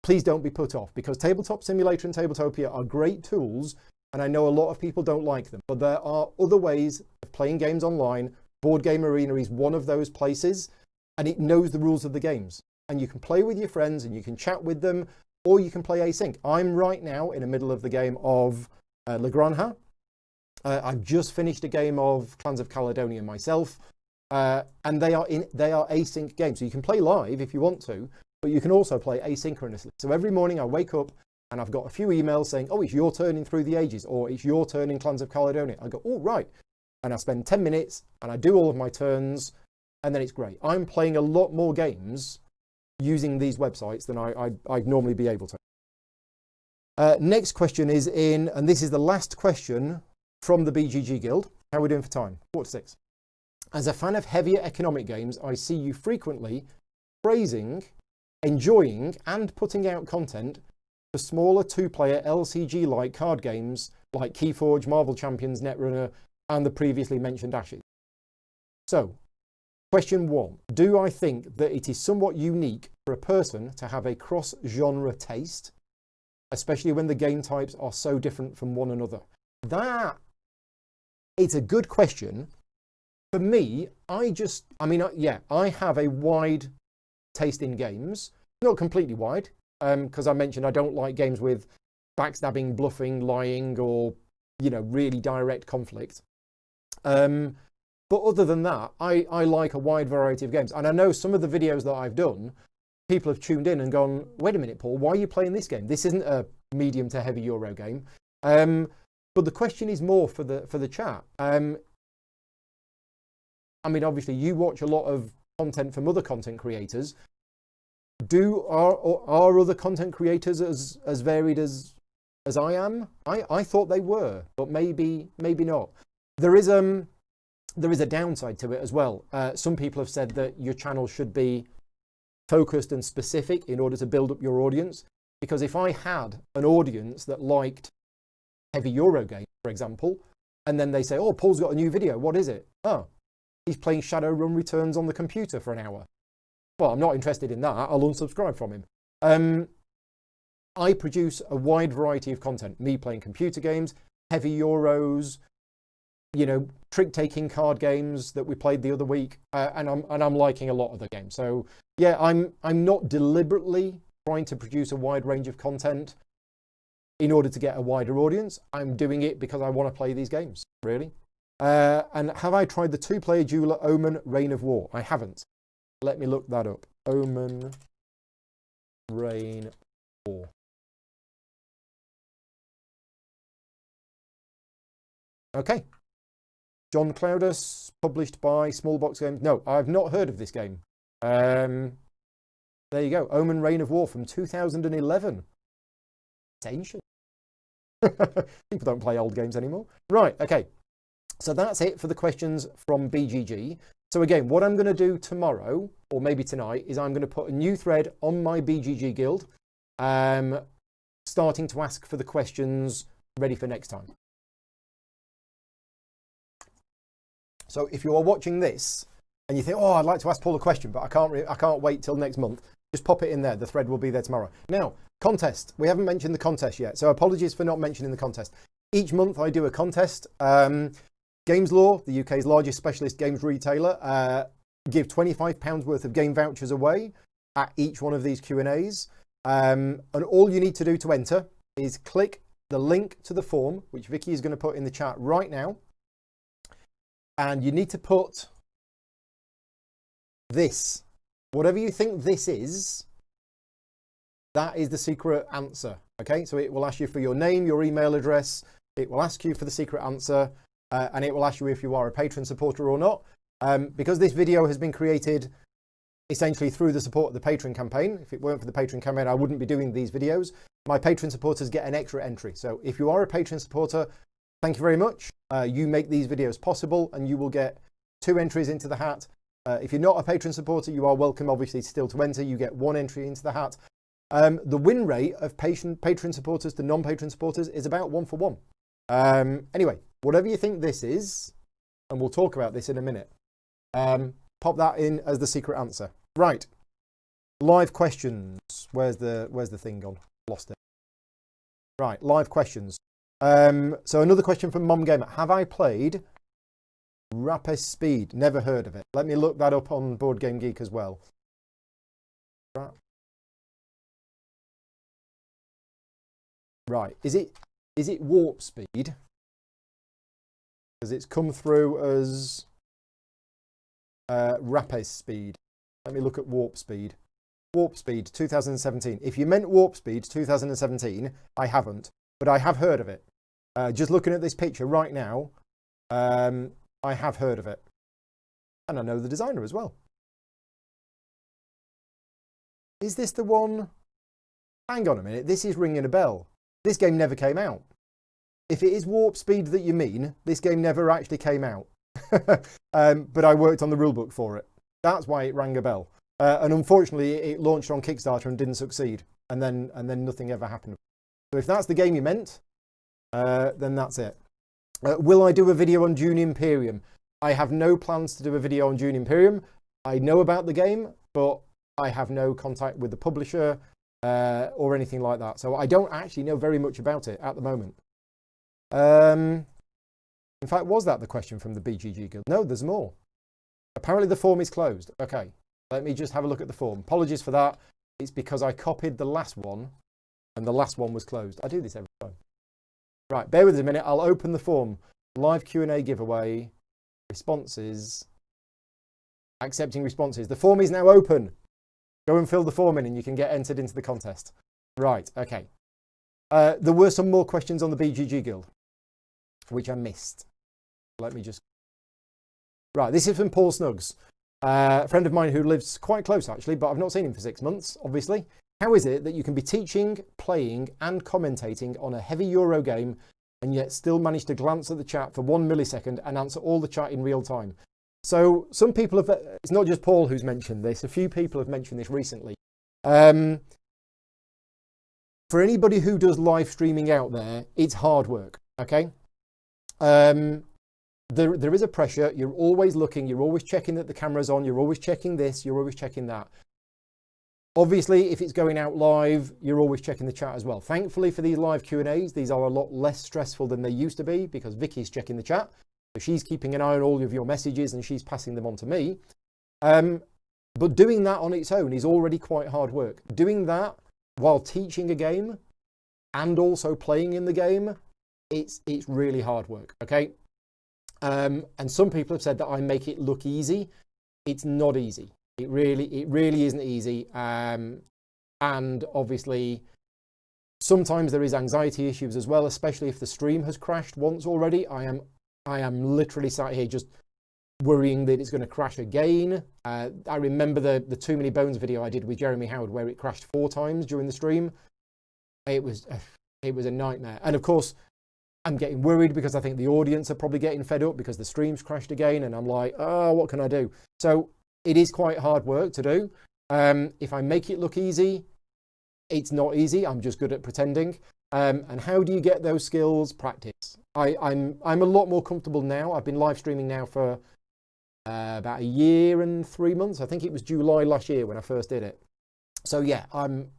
please don't be put off, because Tabletop Simulator and Tabletopia are great tools, and I know a lot of people don't like them, but there are other ways of playing games online. Board Game Arena is one of those places, and it knows the rules of the games. And you can play with your friends and you can chat with them, or you can play async. I'm right now in the middle of the game of La Granja. I've just finished a game of Clans of Caledonia myself, and they are async games. So you can play live if you want to, but you can also play asynchronously. So every morning I wake up and I've got a few emails saying, oh, it's your turn in Through the Ages, or it's your turn in Clans of Caledonia. I go, oh, right. And I spend 10 minutes and I do all of my turns, and then it's great. I'm playing a lot more games using these websites than I'd normally be able to. Next question is in, and this is the last question from the BGG Guild. How are we doing for time? 4:46. As a fan of heavier economic games, I see you frequently praising, enjoying, and putting out content for smaller two-player LCG-like card games like Keyforge, Marvel Champions, Netrunner, and the previously mentioned Ashes. So, question 1. Do I think that it is somewhat unique for a person to have a cross-genre taste, especially when the game types are so different from one another? It's a good question. For me, I have a wide taste in games. Not completely wide, because I mentioned I don't like games with backstabbing, bluffing, lying, or, really direct conflict. But other than that, I like a wide variety of games. And I know some of the videos that I've done, people have tuned in and gone, wait a minute, Paul, why are you playing this game? This isn't a medium to heavy Euro game. But the question is more for the chat. Obviously, you watch a lot of content from other content creators. Are other content creators as varied as I am? I thought they were, but maybe not. There is a downside to it as well. Some people have said that your channel should be focused and specific in order to build up your audience. Because if I had an audience that liked heavy Euro games, for example, and then they say, oh, Paul's got a new video, what is it? Oh, he's playing Shadowrun Returns on the computer for an hour. Well, I'm not interested in that. I'll unsubscribe from him. I produce a wide variety of content. Me playing computer games, heavy Euros, trick-taking card games that we played the other week, and I'm liking a lot of the games. So yeah, I'm not deliberately trying to produce a wide range of content in order to get a wider audience. I'm doing it because I want to play these games, really. And have I tried the two-player jeweler Omen Reign of War? I haven't. Let me look that up. Omen Reign of War. Okay. John Cloudus, published by Small Box Games. No, I've not heard of this game. There you go. Omen Reign of War from 2011. It's ancient. People don't play old games anymore. Right, okay. So that's it for the questions from BGG. So again, what I'm going to do tomorrow, or maybe tonight, is I'm going to put a new thread on my BGG guild, starting to ask for the questions ready for next time. So if you are watching this and you think, oh, I'd like to ask Paul a question, but I can't wait till next month, just pop it in there. The thread will be there tomorrow. Now, contest. We haven't mentioned the contest yet, so apologies for not mentioning the contest. Each month I do a contest. Games Law, the UK's largest specialist games retailer, give £25 worth of game vouchers away at each one of these Q&As. And all you need to do to enter is click the link to the form, which Vicky is going to put in the chat right now. And you need to put this. Whatever you think this is, that is the secret answer. Okay, so it will ask you for your name, your email address. It will ask you for the secret answer. And it will ask you if you are a Patreon supporter or not. Because this video has been created essentially through the support of the Patreon campaign. If it weren't for the Patreon campaign, I wouldn't be doing these videos. My Patreon supporters get an extra entry. So if you are a Patreon supporter, thank you very much. You make these videos possible and you will get 2 entries into the hat. If you're not a Patreon supporter, you are welcome, obviously, still to enter. You get 1 entry into the hat. The win rate of Patreon supporters to non-Patreon supporters is about 1 for 1. Anyway, whatever you think this is, and we'll talk about this in a minute, pop that in as the secret answer. Right. Live questions. Where's the thing gone? Lost it. Right, live questions. So another question from Mom Gamer. Have I played Rapid Speed? Never heard of it. Let me look that up on Board Game Geek as well. Right. Is it Warp Speed? Because it's come through as Rapid Speed. Let me look at Warp Speed. Warp Speed 2017. If you meant Warp Speed 2017, I haven't, but I have heard of it. Just looking at this picture right now, I have heard of it. And I know the designer as well. Is this the one? Hang on a minute, this is ringing a bell. This game never came out. if it is warp speed that you mean, this game never actually came out. But I worked on the rulebook for it. That's why it rang a bell. And unfortunately, it launched on Kickstarter and didn't succeed. And then nothing ever happened. So if that's the game you meant, then that's it. Will I do a video on Dune Imperium? I have no plans to do a video on Dune Imperium. I know about the game, but I have no contact with the publisher or anything like that. So I don't actually know very much about it at the moment. In fact, was that the question from the BGG Guild? No, there's more. Apparently the form is closed. Okay, let me just have a look at the form. Apologies for that. It's because I copied the last one and the last one was closed. I do this every time. Right, bear with us a minute. I'll open the form. Live Q&A giveaway. Responses. Accepting responses. The form is now open. Go and fill the form in and you can get entered into the contest. Right, okay. There were some more questions on the BGG Guild, which I missed. Let me just... Right, this is from Paul Snuggs. A friend of mine who lives quite close, actually, but I've not seen him for 6 months, obviously. How is it that you can be teaching, playing, and commentating on a heavy Euro game and yet still manage to glance at the chat for 1 millisecond and answer all the chat in real time? So some people have... It's not just Paul who's mentioned this. A few people have mentioned this recently. For anybody who does live streaming out there, it's hard work, okay? There is a pressure. You're always looking. You're always checking that the camera's on. You're always checking this. You're always checking that. Obviously, if it's going out live, you're always checking the chat as well. Thankfully for these live Q&As, these are a lot less stressful than they used to be because Vicky's checking the chat. So she's keeping an eye on all of your messages and she's passing them on to me. But doing that on its own is already quite hard work. Doing that while teaching a game and also playing in the game, it's really hard work, okay? And some people have said that I make it look easy. It's not easy. It really isn't easy. And obviously, sometimes there is anxiety issues as well, especially if the stream has crashed once already. I am literally sat here just worrying that it's going to crash again. I remember the Too Many Bones video I did with Jeremy Howard where it crashed 4 times during the stream. It was a nightmare. And of course, I'm getting worried because I think the audience are probably getting fed up because the stream's crashed again. And I'm like, oh, what can I do? So it is quite hard work to do. If I make it look easy, it's not easy. I'm just good at pretending. And how do you get those skills? Practice. I'm a lot more comfortable now. I've been live streaming now for about 1 year and 3 months. I think it was July last year when I first did it. So yeah, I'm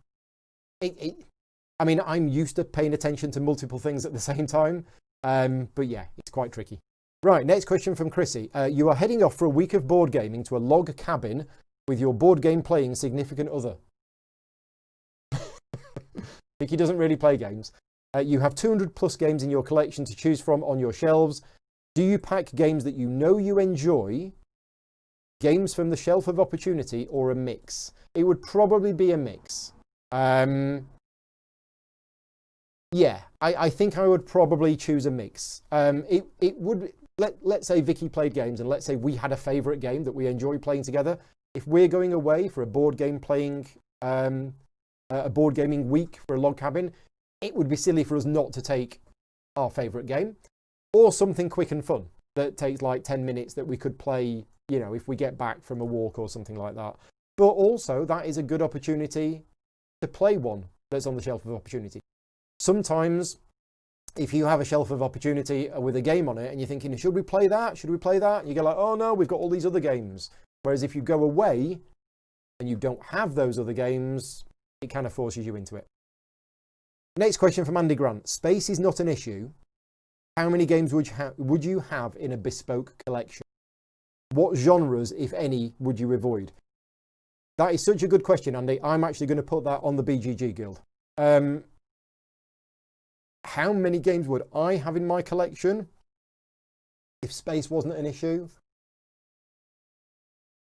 used to paying attention to multiple things at the same time. But yeah, it's quite tricky. Right, next question from Chrissy. You are heading off for a week of board gaming to a log cabin with your board game playing significant other. Vicky doesn't really play games. You have 200 plus games in your collection to choose from on your shelves. Do you pack games that you know you enjoy, games from the shelf of opportunity, or a mix? It would probably be a mix. Yeah, I think I would probably choose a mix. It would, let's say Vicky played games and let's say we had a favourite game that we enjoy playing together. If we're going away for a board game playing, a board gaming week for a log cabin, it would be silly for us not to take our favourite game or something quick and fun that takes like 10 minutes that we could play, you know, if we get back from a walk or something like that. But also that is a good opportunity to play one that's on the shelf of opportunity. Sometimes if you have a shelf of opportunity with a game on it and you're thinking, should we play that? Should we play that? And you go like, oh no, we've got all these other games. Whereas if you go away and you don't have those other games, it kind of forces you into it. Next question from Andy Grant. Space is not an issue. How many games would you have in a bespoke collection? What genres, if any, would you avoid? That is such a good question, Andy. I'm actually going to put that on the BGG Guild. How many games would I have in my collection if space wasn't an issue?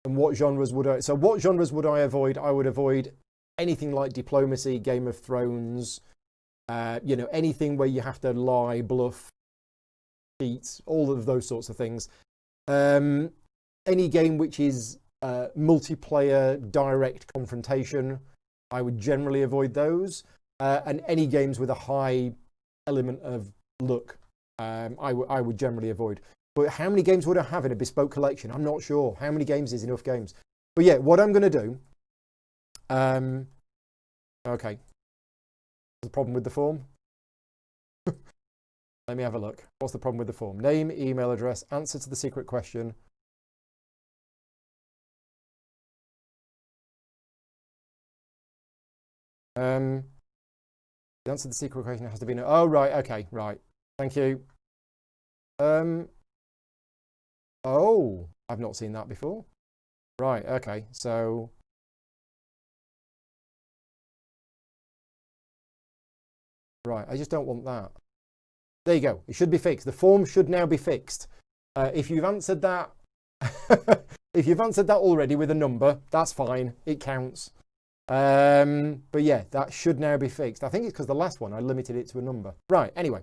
And what genres would I... So what genres would I avoid? I would avoid anything like diplomacy, Game of Thrones, you know, anything where you have to lie, bluff, cheat, all of those sorts of things. Any game which is multiplayer, direct confrontation, I would generally avoid those. And any games with a high element of look. I would generally avoid. But how many games would I have in a bespoke collection? I'm not sure. How many games is enough games? But yeah, what I'm going to do... okay. The problem with the form? Let me have a look. What's the problem with the form? Name, email address, answer to the secret question. The answer to the secret question has to be no. Oh, right. Okay. Right. Thank you. Oh, I've not seen that before. Right. Okay. So. Right. I just don't want that. There you go. It should be fixed. The form should now be fixed. If you've answered that, if you've answered that already with a number, that's fine. It counts. But yeah, that should now be fixed. I think it's because the last one I limited it to a number. Right. Anyway.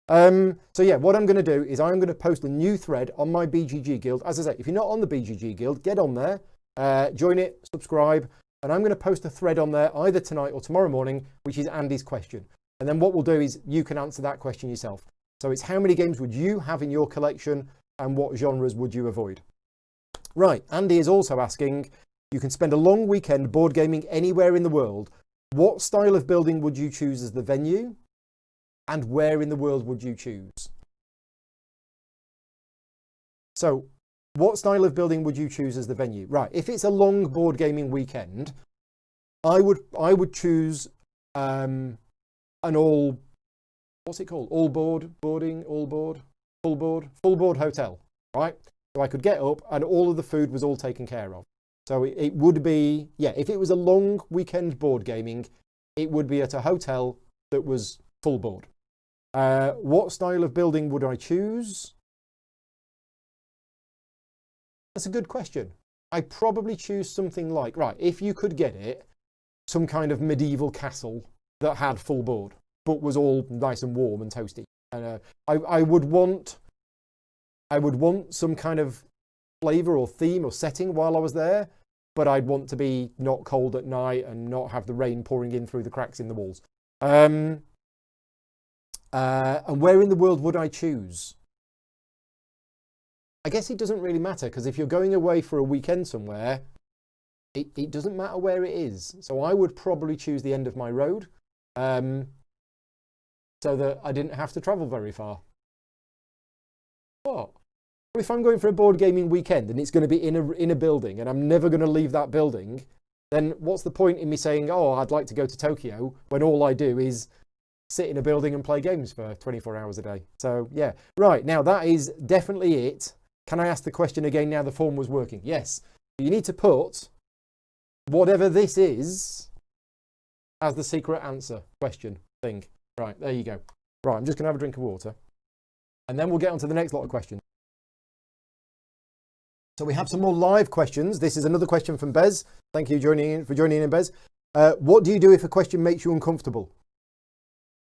So yeah, what I'm going to do is I'm going to post a new thread on my BGG guild. As I say, if you're not on the BGG guild, get on there, join it, subscribe, and I'm going to post a thread on there either tonight or tomorrow morning, which is Andy's question. And then what we'll do is you can answer that question yourself. So it's how many games would you have in your collection and what genres would you avoid? Right, Andy is also asking, you can spend a long weekend board gaming anywhere in the world. What style of building would you choose as the venue? And where in the world would you choose? So, what style of building would you choose as the venue? Right, if it's a long board gaming weekend, I would choose an all, what's it called? Full board hotel, right? So I could get up and all of the food was all taken care of. So it would be, yeah, if it was a long weekend board gaming, it would be at a hotel that was full board. What style of building would I choose? That's a good question. I'd probably choose something like, right, if you could get it, some kind of medieval castle that had full board, but was all nice and warm and toasty. And I would want some kind of flavour or theme or setting while I was there, but I'd want to be not cold at night and not have the rain pouring in through the cracks in the walls. And where in the world would I choose? I guess it doesn't really matter, because if you're going away for a weekend somewhere, it doesn't matter where it is. So I would probably choose the end of my road, so that I didn't have to travel very far. What? Well, if I'm going for a board gaming weekend and it's going to be in a building and I'm never going to leave that building, then what's the point in me saying, oh, I'd like to go to Tokyo, when all I do is sit in a building and play games for 24 hours a day? So yeah, right, now that is definitely it. Can I ask the question again now the form was working? Yes. You need to put whatever this is as the secret answer question thing. Right, there you go. Right, I'm just going to have a drink of water. And then we'll get on to the next lot of questions. So we have some more live questions. This is another question from Bez. Thank you for joining in, Bez. What do you do if a question makes you uncomfortable?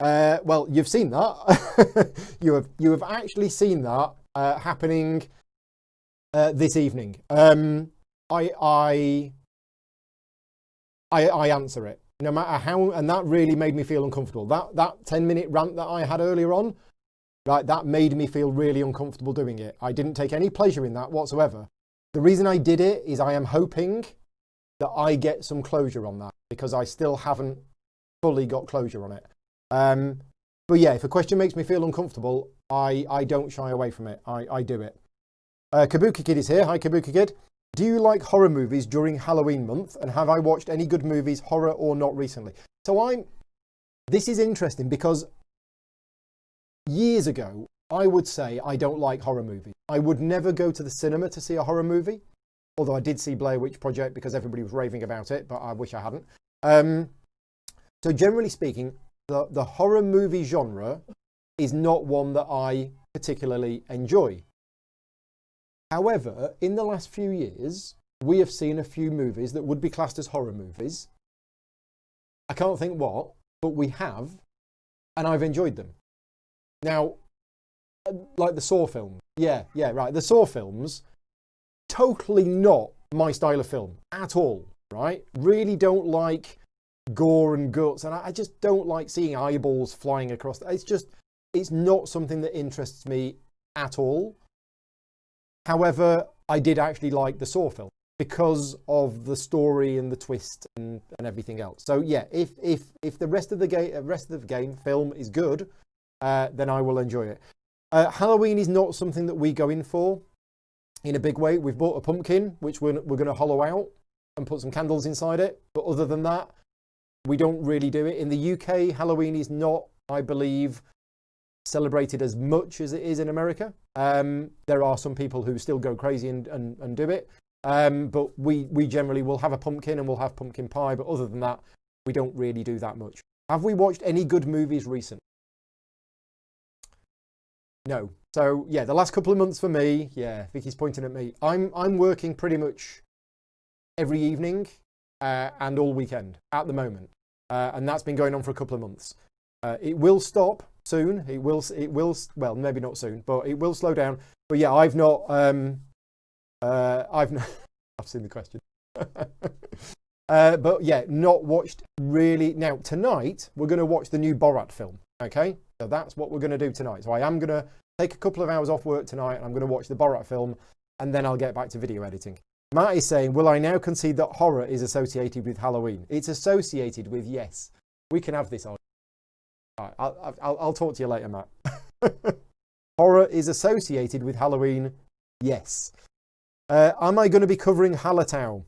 Well, you've seen that. you have actually seen that happening this evening. I answer it, no matter how, and that really made me feel uncomfortable. That 10-minute rant that I had earlier on, right, that made me feel really uncomfortable doing it. I didn't take any pleasure in that whatsoever. The reason I did it is I am hoping that I get some closure on that, because I still haven't fully got closure on it. But yeah, if a question makes me feel uncomfortable, I don't shy away from it. I do it. Kabuki Kid is here. Hi, Kabuki Kid. Do you like horror movies during Halloween month? And have I watched any good movies, horror or not, recently? So this is interesting, because years ago, I would say I don't like horror movies. I would never go to the cinema to see a horror movie, although I did see Blair Witch Project because everybody was raving about it, but I wish I hadn't. So generally speaking, the horror movie genre is not one that I particularly enjoy. However, in the last few years, we have seen a few movies that would be classed as horror movies. I can't think what, but we have, and I've enjoyed them. Now, like the Saw films. Yeah, right. The Saw films, totally not my style of film at all, right? Really don't like gore and guts, and I just don't like seeing eyeballs flying across. It's just, It's not something that interests me at all. However, I did actually like the Saw film because of the story and the twist and everything else. So yeah, if the rest of the game film is good, then I will enjoy it. Halloween is not something that we go in for in a big way. We've bought a pumpkin, which we're going to hollow out and put some candles inside it. But other than that, we don't really do it. In the UK, Halloween is not, I believe, celebrated as much as it is in America. There are some people who still go crazy and do it. But we generally will have a pumpkin and we'll have pumpkin pie. But other than that, we don't really do that much. Have we watched any good movies recently? No. So yeah, the last couple of months for me, yeah, Vicky's pointing at me. I'm working pretty much every evening and all weekend at the moment. And that's been going on for a couple of months. It will stop soon. It will, well, maybe not soon, but it will slow down. But yeah, I've seen the question. But yeah, not watched really. Now, tonight, we're going to watch the new Borat film. Okay. So that's what we're going to do tonight. So I am going to take a couple of hours off work tonight and I'm going to watch the Borat film and then I'll get back to video editing. Matt is saying, will I now concede that horror is associated with Halloween? It's associated with, yes. We can have this on. All right, I'll talk to you later, Matt. Horror is associated with Halloween, yes. Am I going to be covering Hallertau?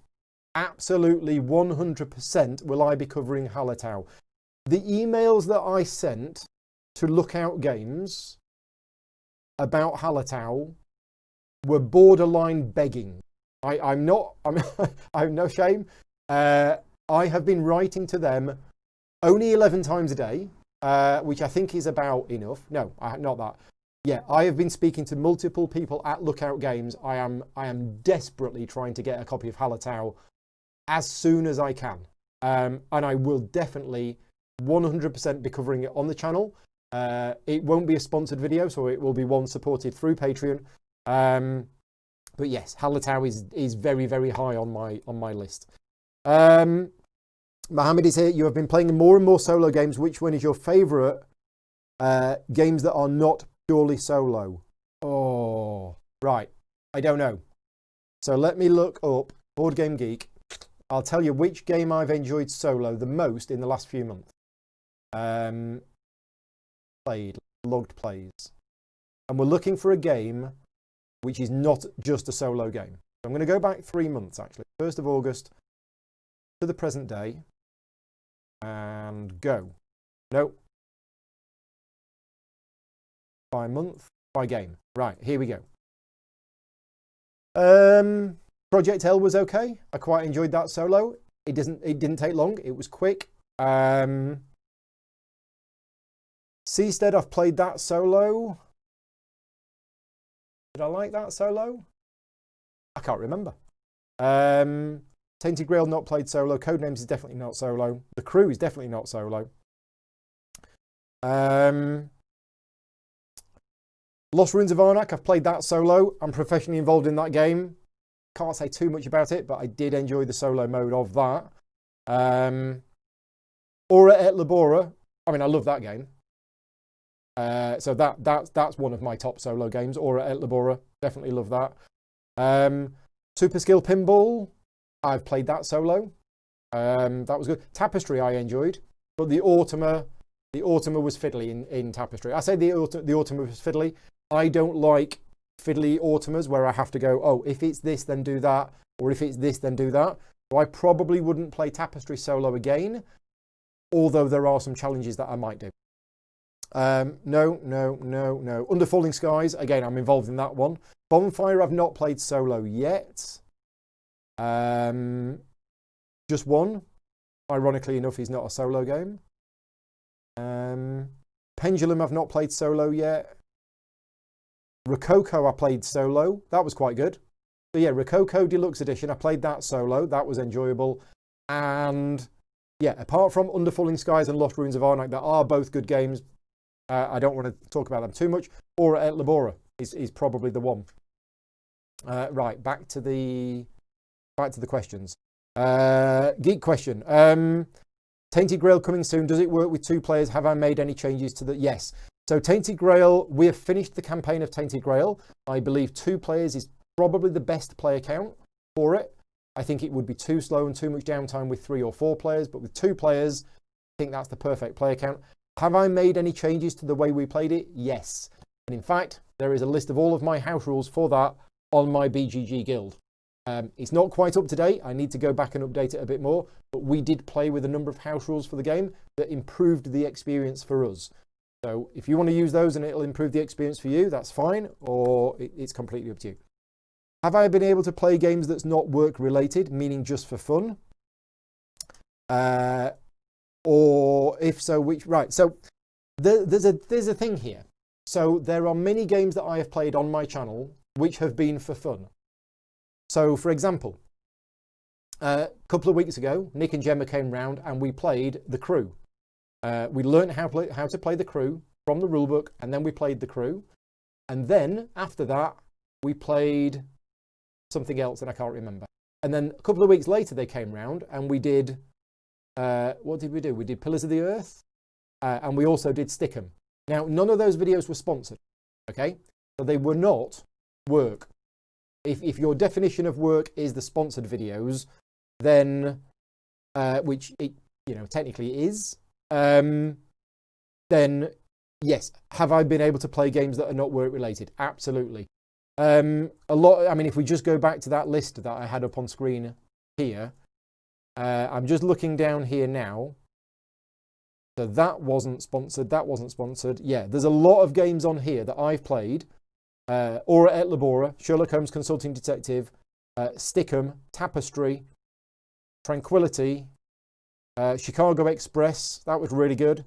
Absolutely 100% will I be covering Hallertau. The emails that I sent to Lookout Games about Hallertau were borderline begging. I'm not, I have no shame. I have been writing to them only 11 times a day, which I think is about enough. No, not that. Yeah, I have been speaking to multiple people at Lookout Games. I am desperately trying to get a copy of Hallertau as soon as I can. And I will definitely 100% be covering it on the channel. It won't be a sponsored video, so it will be one supported through Patreon. But yes, Hallertau is very, very high on my list. Mohammed is here. You have been playing more and more solo games. Which one is your favourite games that are not purely solo? Oh, right. I don't know. So let me look up Board Game Geek. I'll tell you which game I've enjoyed solo the most in the last few months. Logged plays. And we're looking for a game which is not just a solo game. So I'm going to go back 3 months, actually. 1st of August to the present day. And go. No. By month, by game. Right, here we go. Project L was okay. I quite enjoyed that solo. It didn't take long. It was quick. Seastead, I've played that solo. Did I like that solo? I can't remember. Tainted Grail, not played solo. Codenames is definitely not solo. The Crew is definitely not solo. Lost Ruins of Arnak, I've played that solo. I'm professionally involved in that game. Can't say too much about it, but I did enjoy the solo mode of that. Ora et Labora, I mean, I love that game. So that's one of my top solo games. Ora et Labora, definitely love that. Super Skill Pinball, I've played that solo. That was good. Tapestry I enjoyed, but the Automata was fiddly in Tapestry. I say the Automata was fiddly. I don't like fiddly Automas where I have to go, oh, if it's this, then do that, or if it's this, then do that. So I probably wouldn't play Tapestry solo again, although there are some challenges that I might do. No. Under Falling Skies, again, I'm involved in that one. Bonfire, I've not played solo yet. Just one. Ironically enough, is not a solo game. Pendulum, I've not played solo yet. Rococo, I played solo. That was quite good. So yeah, Rococo Deluxe Edition, I played that solo. That was enjoyable. And yeah, apart from Under Falling Skies and Lost Ruins of Arnak, that are both good games. I don't want to talk about them too much. Ora et Labora is probably the one. Right, back to the questions. Geek question. Tainted Grail coming soon. Does it work with 2 players? Have I made any changes to the? Yes. So Tainted Grail, we have finished the campaign of Tainted Grail. I believe 2 players is probably the best player count for it. I think it would be too slow and too much downtime with 3 or 4 players, but with 2 players, I think that's the perfect player count. Have I made any changes to the way we played it? Yes. And in fact, there is a list of all of my house rules for that on my BGG guild. It's not quite up to date. I need to go back and update it a bit more, but we did play with a number of house rules for the game that improved the experience for us. So if you want to use those and it'll improve the experience for you, that's fine, or it's completely up to you. Have I been able to play games that's not work related, meaning just for fun? Or if so, which? Right. So there's a thing here. So there are many games that I have played on my channel which have been for fun. So for example, a couple of weeks ago, Nick and Gemma came round and we played The Crew. We learned how to play The Crew from the rulebook, and then we played The Crew. And then after that, we played something else and I can't remember. And then a couple of weeks later, they came round and we did, what did we do? We did Pillars of the Earth, and we also did Stickham. Now, none of those videos were sponsored, okay? So they were not work. If your definition of work is the sponsored videos, then, which it, technically is, then yes. Have I been able to play games that are not work related? Absolutely. A lot. I mean, if we just go back to that list that I had up on screen here, I'm just looking down here now. So that wasn't sponsored. That wasn't sponsored. Yeah, there's a lot of games on here that I've played. Aura et Labora, Sherlock Holmes Consulting Detective, Stickham, Tapestry, Tranquility, Chicago Express, that was really good.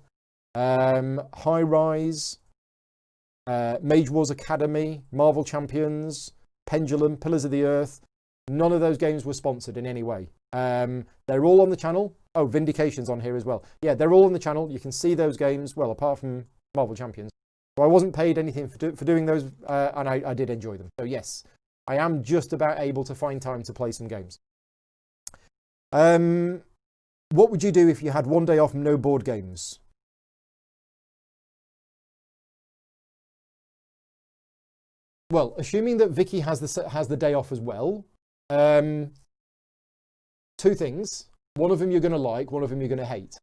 High Rise, Mage Wars Academy, Marvel Champions, Pendulum, Pillars of the Earth. None of those games were sponsored in any way. They're all on the channel. Oh, Vindication's on here as well. Yeah, they're all on the channel. You can see those games, well, apart from Marvel Champions. So I wasn't paid anything for doing those, and I did enjoy them. So yes, I am just about able to find time to play some games. What would you do if you had one day off, no board games? Well, assuming that Vicky has the day off as well, 2 things. One of them you're going to like, one of them you're going to hate.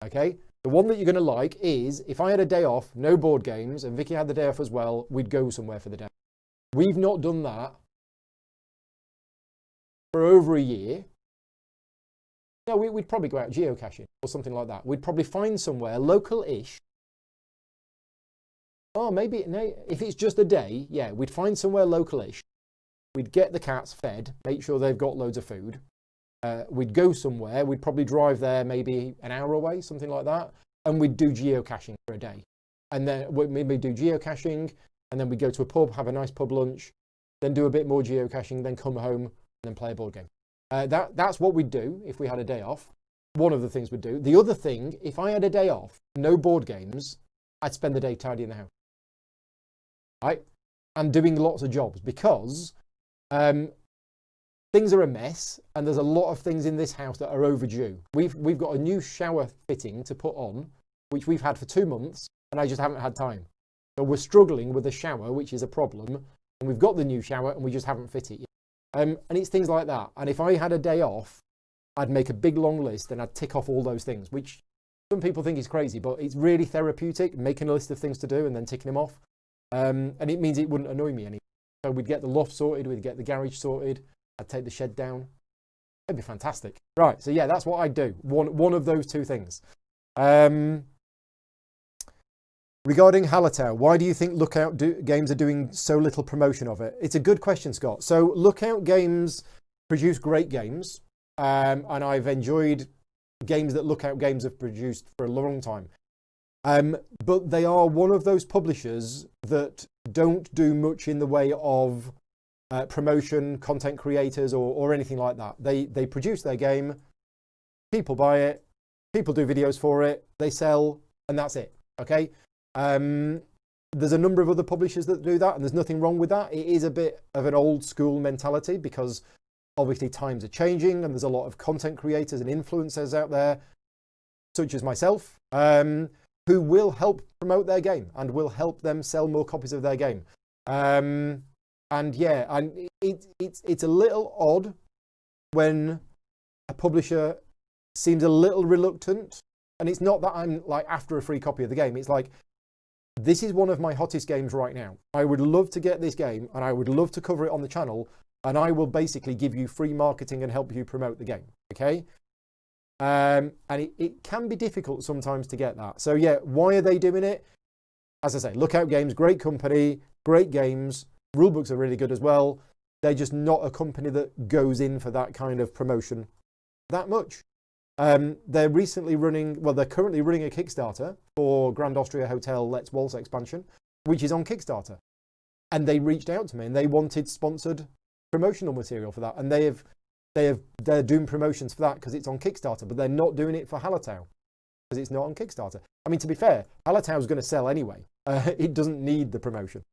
Okay? The one that you're going to like is, if I had a day off, no board games, and Vicky had the day off as well, we'd go somewhere for the day. We've not done that for over a year. No, we'd probably go out geocaching or something like that. We'd probably find somewhere local-ish. Oh, maybe, no, if it's just a day, yeah, we'd find somewhere local-ish. We'd get the cats fed, make sure they've got loads of food. We'd go somewhere, we'd probably drive there maybe an hour away, something like that, and we'd do geocaching for a day. And then we'd do geocaching, and then we'd go to a pub, have a nice pub lunch, then do a bit more geocaching, then come home, and then play a board game. That's what we'd do if we had a day off. One of the things we'd do. The other thing, if I had a day off, no board games, I'd spend the day tidying the house. Right? And doing lots of jobs, because things are a mess, and there's a lot of things in this house that are overdue. We've got a new shower fitting to put on, which we've had for 2 months, and I just haven't had time. So we're struggling with the shower, which is a problem, and we've got the new shower, and we just haven't fit it yet. And it's things like that. And if I had a day off, I'd make a big long list, and I'd tick off all those things, which some people think is crazy, but it's really therapeutic, making a list of things to do and then ticking them off. And it means it wouldn't annoy me anymore. So we'd get the loft sorted, we'd get the garage sorted, I'd take the shed down. It'd be fantastic. Right, so yeah, that's what I'd do. One of those 2 things. Regarding Hallertau, why do you think Lookout Games are doing so little promotion of it? It's a good question, Scott. So Lookout Games produce great games, and I've enjoyed games that Lookout Games have produced for a long time. But they are one of those publishers that don't do much in the way of promotion, content creators, or anything like that. They produce their game, people buy it, people do videos for it, they sell, and that's it. Okay? There's a number of other publishers that do that, and there's nothing wrong with that. It is a bit of an old school mentality, because obviously times are changing, and there's a lot of content creators and influencers out there, such as myself. who will help promote their game and will help them sell more copies of their game. And yeah, and it's a little odd when a publisher seems a little reluctant. And it's not that I'm like after a free copy of the game. It's like, this is one of my hottest games right now. I would love to get this game and I would love to cover it on the channel, and I will basically give you free marketing and help you promote the game. Okay. And it can be difficult sometimes to get that. So yeah, why are they doing it? As I say, Lookout Games, great company, great games. Rulebooks are really good as well. They're just not a company that goes in for that kind of promotion that much. They're currently running a Kickstarter for Grand Austria Hotel Let's Waltz expansion, which is on Kickstarter. And they reached out to me and they wanted sponsored promotional material for that. And they're doing promotions for that because it's on Kickstarter, but they're not doing it for Hallertau because it's not on Kickstarter. I mean, to be fair, Hallertau's going to sell anyway. It doesn't need the promotion.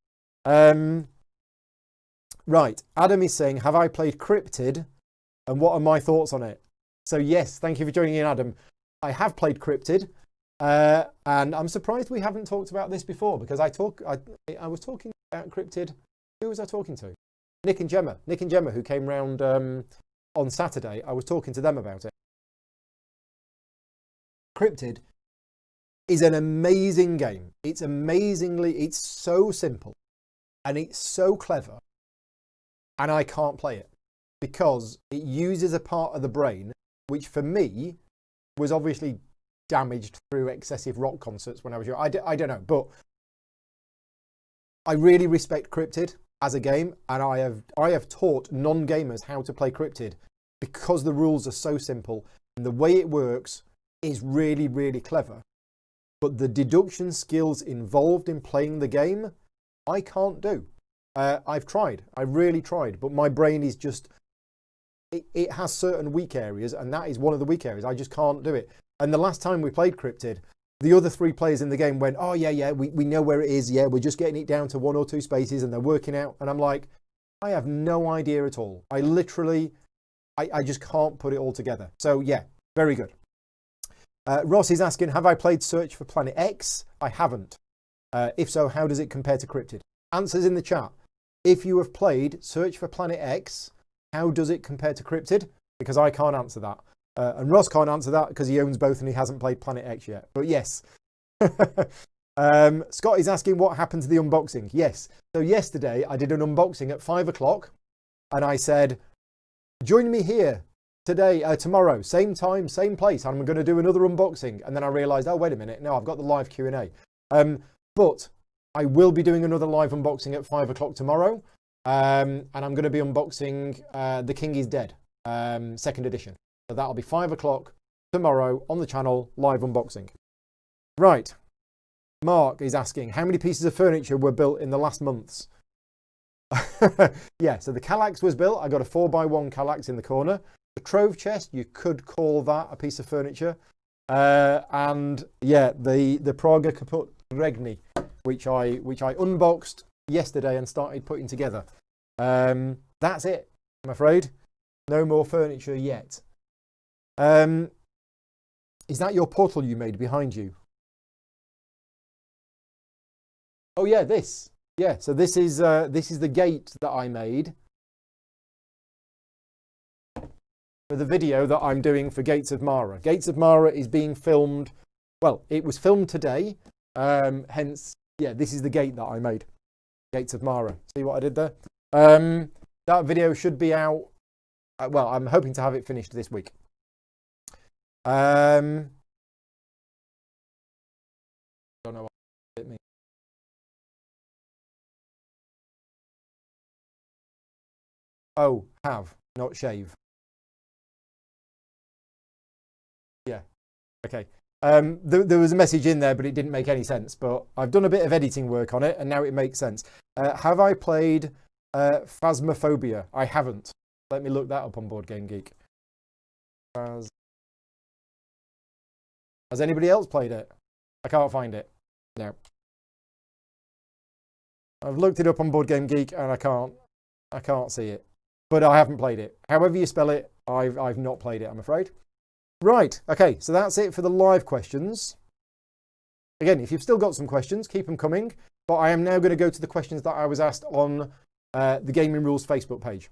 Right, Adam is saying, have I played Cryptid and what are my thoughts on it? So yes, thank you for joining in, Adam. I have played Cryptid, and I'm surprised we haven't talked about this before because I was talking about Cryptid. Who was I talking to? Nick and Gemma, who came round on Saturday. I was talking to them about it. Cryptid is an amazing game. It's so simple and it's so clever, and I can't play it because it uses a part of the brain which for me was obviously damaged through excessive rock concerts when I was young. I don't know, but I really respect Cryptid as a game, and I have taught non-gamers how to play Cryptid because the rules are so simple and the way it works is really, really clever. But the deduction skills involved in playing the game, I can't do. I've tried. I really tried, but my brain is just... It has certain weak areas, and that is one of the weak areas. I just can't do it. And the last time we played Cryptid, the other 3 players in the game went, oh, yeah, we know where it is. Yeah, we're just getting it down to 1 or 2 spaces, and they're working out. And I'm like, I have no idea at all. I just can't put it all together. So, yeah, very good. Ross is asking, have I played Search for Planet X? I haven't. If so, how does it compare to Cryptid? Answers in the chat. If you have played Search for Planet X, how does it compare to Cryptid? Because I can't answer that. And Ross can't answer that because he owns both and he hasn't played Planet X yet. But yes. Scott is asking what happened to the unboxing. Yes. So yesterday I did an unboxing at 5 o'clock and I said, join me here tomorrow, same time, same place. I'm going to do another unboxing. And then I realized, oh, wait a minute. No, I've got the live Q&A. But I will be doing another live unboxing at 5 o'clock tomorrow. And I'm going to be unboxing The King is Dead, 2nd edition. So that'll be 5 o'clock tomorrow on the channel, live unboxing. Right. Mark is asking, how many pieces of furniture were built in the last months? Yeah, so the Kallax was built. I got a 4x1 Kallax in the corner. The Trove chest, you could call that a piece of furniture. And yeah, the Praga Kaput Regni, which I unboxed yesterday and started putting together. That's it, I'm afraid. No more furniture yet. Is that your portal you made behind you? Oh yeah, this. Yeah, so this is the gate that I made for the video that I'm doing for Gates of Mara. Gates of Mara is being filmed. Well, it was filmed today. Hence, yeah, this is the gate that I made. Gates of Mara. See what I did there? That video should be out. Well, I'm hoping to have it finished this week. Don't know what it means. Oh, have, not shave. Yeah. Okay. There was a message in there, but it didn't make any sense. But I've done a bit of editing work on it, and now it makes sense. Have I played Phasmophobia? I haven't. Let me look that up on Board Game Geek. Has anybody else played it? I can't find it. No. I've looked it up on Board Game Geek, and I can't see it. But I haven't played it. However you spell it, I've not played it, I'm afraid. Right, okay, so that's it for the live questions. again, if you've still got some questions, keep them coming. But I am now going to go to the questions that I was asked on the Gaming Rules Facebook page.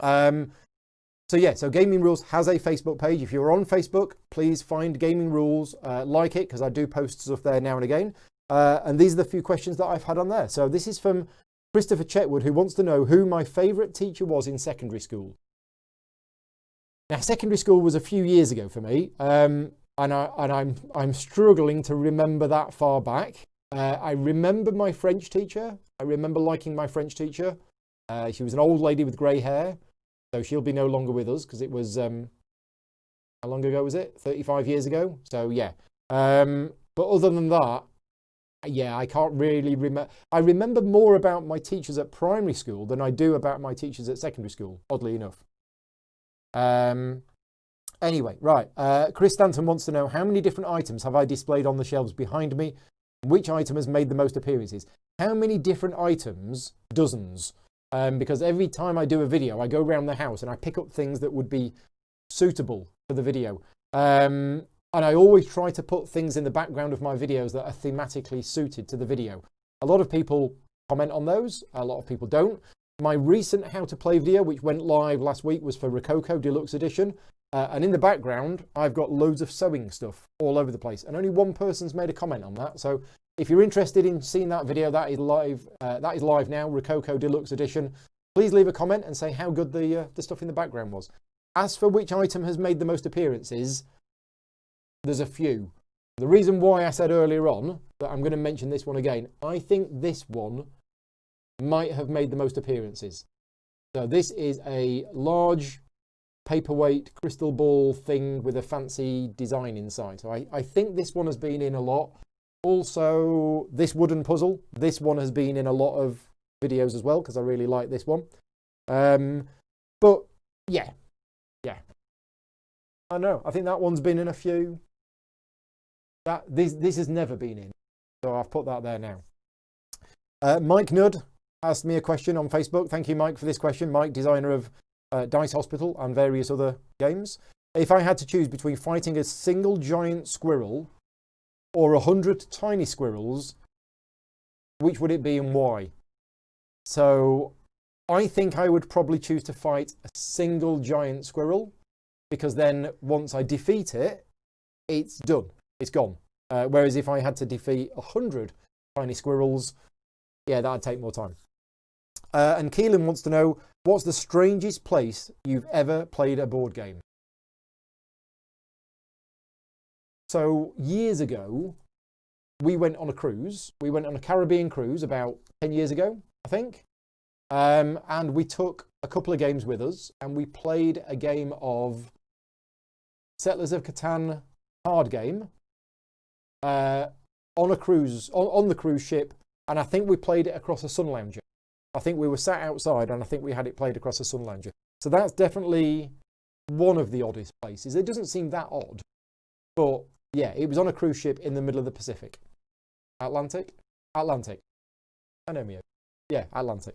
So Gaming Rules has a Facebook page. If you're on Facebook, please find Gaming Rules, like it, because I do post stuff there now and again. And these are the few questions that I've had on there. So this is from Christopher Chetwood, who wants to know who my favourite teacher was in secondary school. Now, secondary school was a few years ago for me, and I'm struggling to remember that far back. I remember my French teacher. I remember liking my French teacher. She was an old lady with grey hair. So she'll be no longer with us because it was, how long ago was it? 35 years ago. So yeah. But other than that, yeah, I can't really remember. I remember more about my teachers at primary school than I do about my teachers at secondary school, oddly enough. Anyway, right. Chris Stanton wants to know how many different items have I displayed on the shelves behind me? Which item has made the most appearances? How many different items? Dozens. Because every time I do a video, I go around the house and I pick up things that would be suitable for the video. And I always try to put things in the background of my videos that are thematically suited to the video. A lot of people comment on those. A lot of people don't. My recent How to Play video, which went live last week, was for Rococo Deluxe Edition. And in the background, I've got loads of sewing stuff all over the place. And only one person's made a comment on that. So if you're interested in seeing that video, that is live now, Rococo Deluxe Edition. Please leave a comment and say how good the stuff in the background was. As for which item has made the most appearances, there's a few. The reason why I said earlier on that I'm going to mention this one again, I think this one might have made the most appearances. So this is a large paperweight crystal ball thing with a fancy design inside. So I think this one has been in a lot. Also, this wooden puzzle, this one has been in a lot of videos as well because I really like this one. But yeah. I know. I think that one's been in a few. This has never been in, so I've put that there now. Mike Nudd asked me a question on Facebook. Thank you, Mike, for this question. Mike, designer of Dice Hospital and various other games. If I had to choose between fighting a single giant squirrel or 100 tiny squirrels, which would it be and why? So I think I would probably choose to fight a single giant squirrel, because then once I defeat it, it's done. It's gone. Whereas if I had to defeat 100 tiny squirrels, yeah, that'd take more time. And Keelan wants to know, what's the strangest place you've ever played a board game? So years ago, we went on a cruise. We went on a Caribbean cruise about 10 years ago, I think. And we took a couple of games with us and we played a game of Settlers of Catan card game on a cruise, on the cruise ship. And I think we played it across a sun lounger. I think we were sat outside and I think we had it played across a sun lounger. So that's definitely one of the oddest places. It doesn't seem that odd, but yeah, it was on a cruise ship in the middle of the Pacific. Atlantic? Atlantic. I know me. Yeah, Atlantic.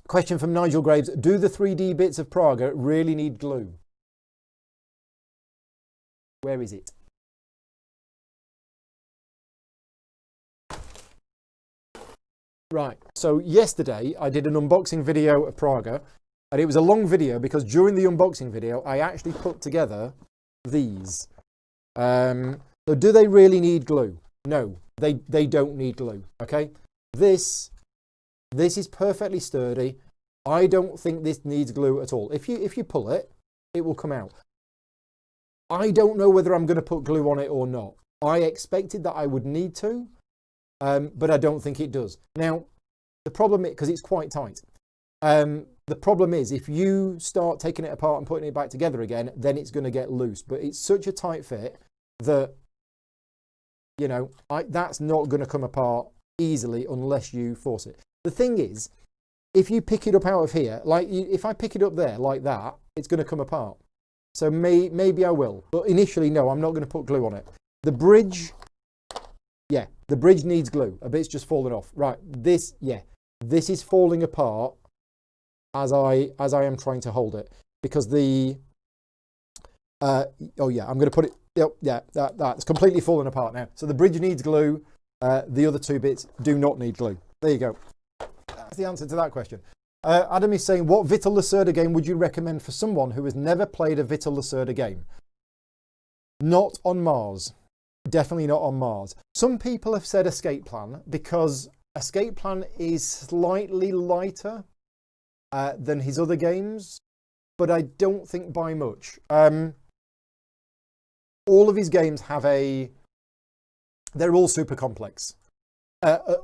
Question from Nigel Graves. Do the 3D bits of Praga really need glue? Where is it? Right, so yesterday I did an unboxing video of Praga, and it was a long video because during the unboxing video I actually put together these. So do they really need glue? No, they don't need glue, okay? This is perfectly sturdy. I don't think this needs glue at all. If you pull it, it will come out. I don't know whether I'm going to put glue on it or not. I expected that I would need to, but I don't think it does. Now, the problem is, because it's quite tight, the problem is if you start taking it apart and putting it back together again, then it's going to get loose. But it's such a tight fit that, you know, that's not going to come apart easily unless you force it. The thing is, if you pick it up out of here, like if I pick it up there like that, it's going to come apart. So maybe I will. But initially, no, I'm not going to put glue on it. The bridge, yeah, the bridge needs glue. A bit's just fallen off. Right, this is falling apart as I am trying to hold it. Because oh yeah, I'm going to put it, Yep, yeah, that's completely fallen apart now. So the bridge needs glue. The other 2 bits do not need glue. There you go. That's the answer to that question. Adam is saying, what Vital Lacerda game would you recommend for someone who has never played a Vital Lacerda game? Not on Mars. Definitely not on Mars. Some people have said Escape Plan because Escape Plan is slightly lighter than his other games, but I don't think by much. All of his games have they're all super complex.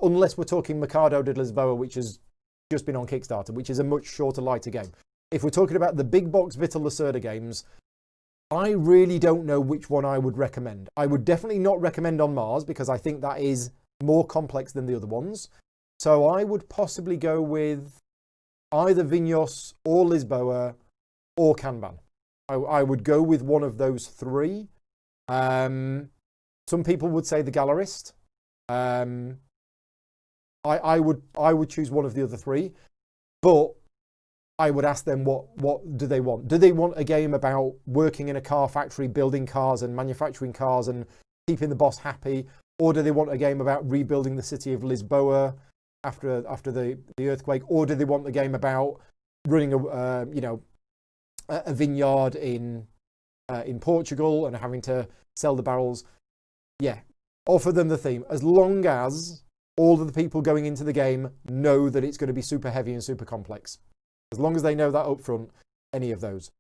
Unless we're talking Mercado de Lisboa, which has just been on Kickstarter, which is a much shorter, lighter game. If we're talking about the big box Vital Lacerda games, I really don't know which one I would recommend. I would definitely not recommend on Mars because I think that is more complex than the other ones. So I would possibly go with either Vinhos or Lisboa or Kanban. I would go with one of those 3. Some people would say the Gallerist. I would choose one of the other 3, but I would ask them what do they want? Do they want a game about working in a car factory, building cars and manufacturing cars and keeping the boss happy, or do they want a game about rebuilding the city of Lisboa after the earthquake, or do they want a game about running a vineyard in Portugal and having to sell the barrels? Yeah, offer them the theme as long as all of the people going into the game know that it's going to be super heavy and super complex. As long as they know that up front, any of those.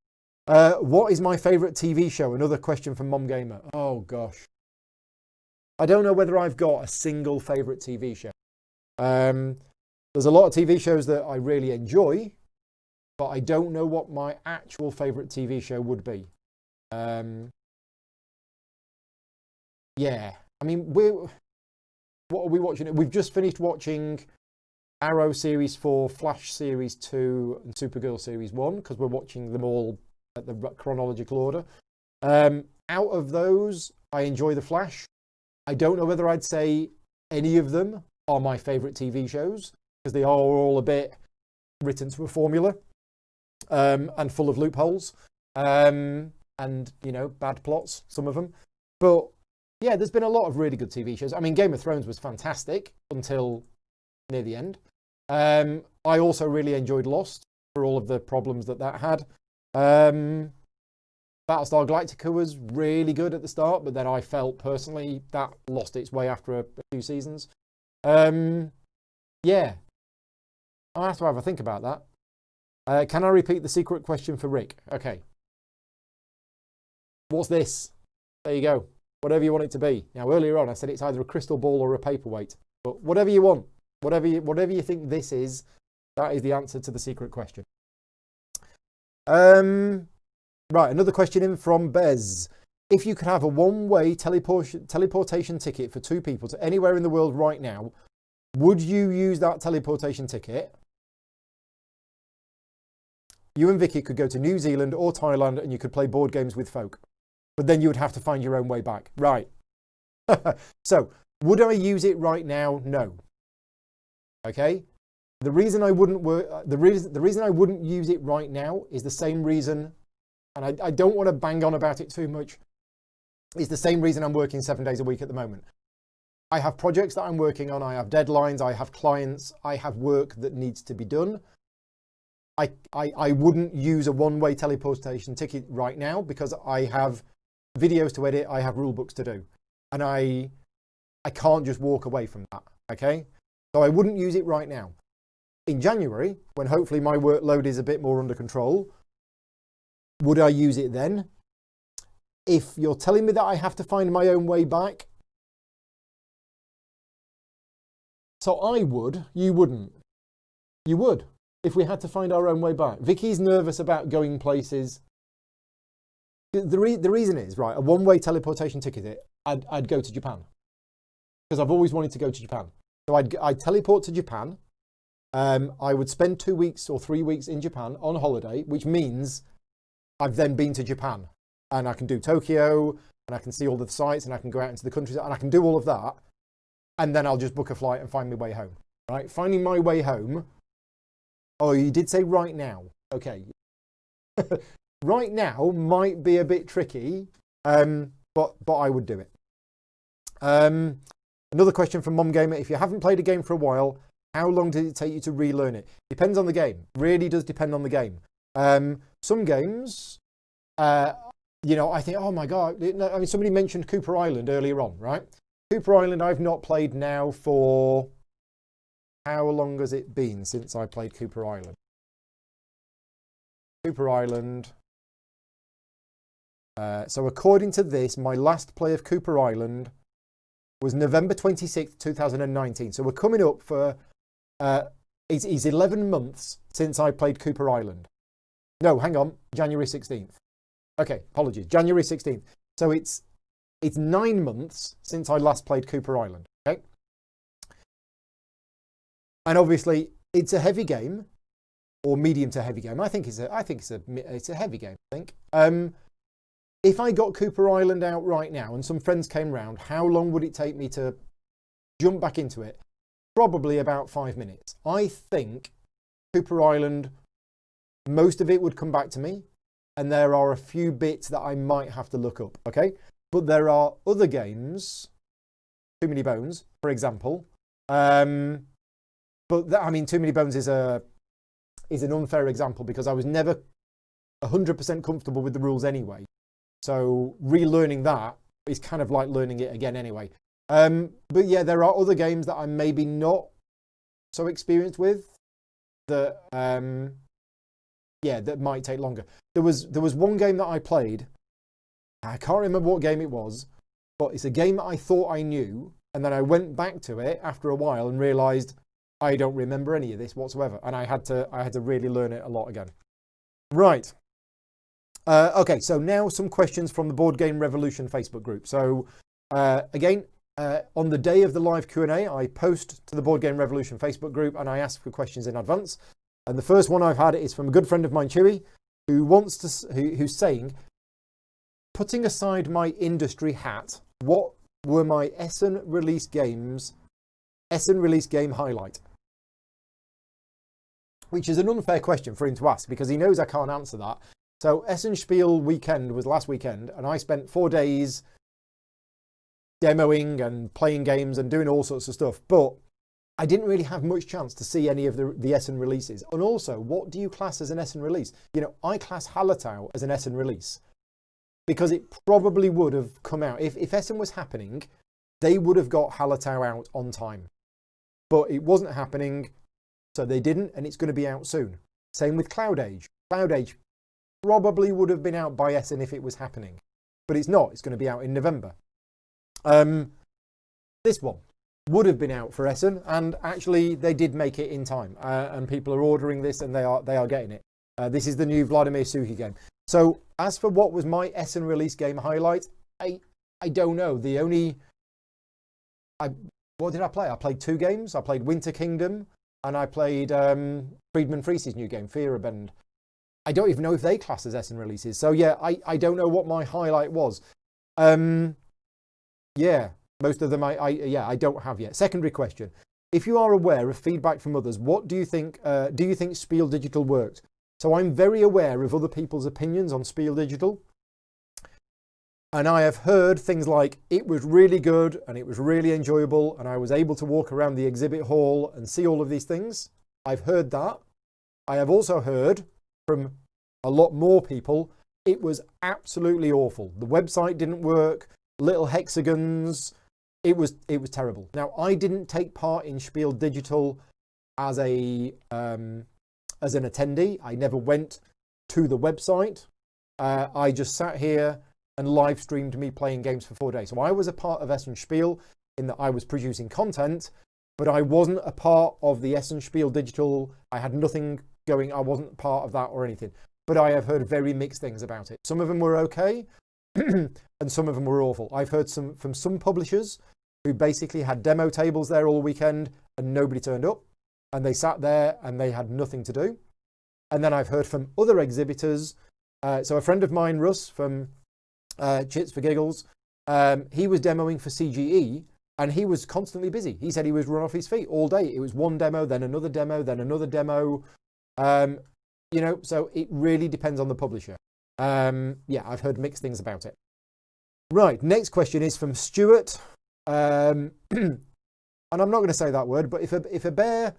What is my favourite TV show? Another question from Mom Gamer. Oh, gosh. I don't know whether I've got a single favourite TV show. There's a lot of TV shows that I really enjoy, but I don't know what my actual favourite TV show would be. Yeah. I mean, what are we watching? We've just finished watching Arrow Series 4, Flash Series 2, and Supergirl Series 1, because we're watching them all at the chronological order. Out of those, I enjoy The Flash. I don't know whether I'd say any of them are my favourite TV shows, because they are all a bit written to a formula and full of loopholes and, bad plots, some of them. But yeah, there's been a lot of really good TV shows. I mean, Game of Thrones was fantastic until near the end. I also really enjoyed Lost for all of the problems that had. Battlestar Galactica was really good at the start, but then I felt personally that lost its way after a few seasons. Yeah, I'll have to have a think about that. Can I repeat the secret question for Rick? Okay. What's this? There you go. Whatever you want it to be. Now, earlier on, I said it's either a crystal ball or a paperweight. But whatever you want, whatever you think this is, that is the answer to the secret question. Right, another question in from Bez. If you could have a one-way teleportation ticket for 2 people to anywhere in the world right now, would you use that teleportation ticket? You and Vicky could go to New Zealand or Thailand and you could play board games with folk. But then you would have to find your own way back. Right. So, would I use it right now? No. Okay? The reason I wouldn't use it right now is the same reason, and I don't want to bang on about it too much, is the same reason I'm working 7 days a week at the moment. I have projects that I'm working on, I have deadlines, I have clients, I have work that needs to be done. I wouldn't use a one-way teleportation ticket right now because I have videos to edit, I have rule books to do. And I can't just walk away from that, okay? So I wouldn't use it right now. In January, when hopefully my workload is a bit more under control, would I use it then? If you're telling me that I have to find my own way back, so I would, you wouldn't. You would, if we had to find our own way back. Vicky's nervous about going places. The reason is, right, a one-way teleportation ticket, I'd go to Japan. Because I've always wanted to go to Japan. So I'd teleport to Japan. I would spend 2 weeks or 3 weeks in Japan on holiday, which means I've then been to Japan. And I can do Tokyo, and I can see all the sites, and I can go out into the countries, and I can do all of that. And then I'll just book a flight and find my way home. Right? Finding my way home. Oh, you did say right now. Okay. Right now might be a bit tricky. but I would do it. Another question from Mom Gamer. If you haven't played a game for a while, how long did it take you to relearn it? Depends on the game. Really does depend on the game. Some games, you know, I think, oh my God. I mean, somebody mentioned Cooper Island earlier on, right? Cooper Island I've not played now for... How long has it been since I played Cooper Island? Cooper Island. So according to this, my last play of Cooper Island was November 26th, 2019. So we're coming up for... it's 11 months since I played Cooper Island. No, hang on. January 16th. Okay, apologies. January 16th. So it's 9 months since I last played Cooper Island. Okay. And obviously, it's a heavy game, or medium to heavy game. I think it's a heavy game. I think. If I got Cooper Island out right now and some friends came round, how long would it take me to jump back into it? Probably about 5 minutes. I think Cooper Island, most of it would come back to me, and there are a few bits that I might have to look up. Okay, but there are other games, Too Many Bones, for example. But I mean, Too Many Bones is an unfair example because I was never 100% comfortable with the rules anyway. So relearning that is kind of like learning it again anyway. But yeah, there are other games that I'm maybe not so experienced with that, that might take longer. There was one game that I played. I can't remember what game it was, but it's a game that I thought I knew, and then I went back to it after a while and realised I don't remember any of this whatsoever, and I had to really learn it a lot again. Right. Okay, so now some questions from the Board Game Revolution Facebook group. So again, on the day of the live Q&A, I post to the Board Game Revolution Facebook group and I ask for questions in advance. And the first one I've had is from a good friend of mine, Chewy, who's saying, putting aside my industry hat, what were my Essen release game highlight? Which is an unfair question for him to ask because he knows I can't answer that. So Essen Spiel weekend was last weekend, and I spent 4 days demoing and playing games and doing all sorts of stuff. But I didn't really have much chance to see any of the Essen releases. And also, what do you class as an Essen release? You know, I class Hallertau as an Essen release because it probably would have come out. If Essen was happening, they would have got Hallertau out on time. But it wasn't happening, so they didn't, and it's going to be out soon. Same with Cloud Age. Cloud Age probably would have been out by Essen if it was happening. But it's not. It's going to be out in November. This one would have been out for Essen, and actually they did make it in time. And people are ordering this, and they are getting it. This is the new Vladimir Suchy game. So as for what was my Essen release game highlight, I don't know. What did I play? I played 2 games. I played Winter Kingdom, and I played Friedman Fries's new game, Fearbend. I don't even know if they class as Essen releases. So yeah, I don't know what my highlight was. Yeah, most of them I don't have yet. Secondary question. If you are aware of feedback from others, what do you think Spiel Digital worked? So I'm very aware of other people's opinions on Spiel Digital. And I have heard things like, it was really good and it was really enjoyable and I was able to walk around the exhibit hall and see all of these things. I've heard that. I have also heard from a lot more people, it was absolutely awful. The website didn't work, little hexagons, it was terrible. Now, I didn't take part in Spiel Digital as an attendee. I never went to the website. I just sat here and live streamed me playing games for 4 days. So I was a part of Essen Spiel in that I was producing content, but I wasn't a part of the Essen Spiel Digital. I had nothing going. I wasn't part of that or anything. But I have heard very mixed things about it. Some of them were okay, and some of them were awful. I've heard from some publishers who basically had demo tables there all weekend and nobody turned up, and they sat there and they had nothing to do. And then I've heard from other exhibitors. So a friend of mine, Russ, from Chits for Giggles, he was demoing for CGE and he was constantly busy. He said he was run off his feet all day. It was one demo, then another demo, then another demo. So it really depends on the publisher. Yeah, I've heard mixed things about it. Right, next question is from Stuart. And I'm not going to say that word, but if a bear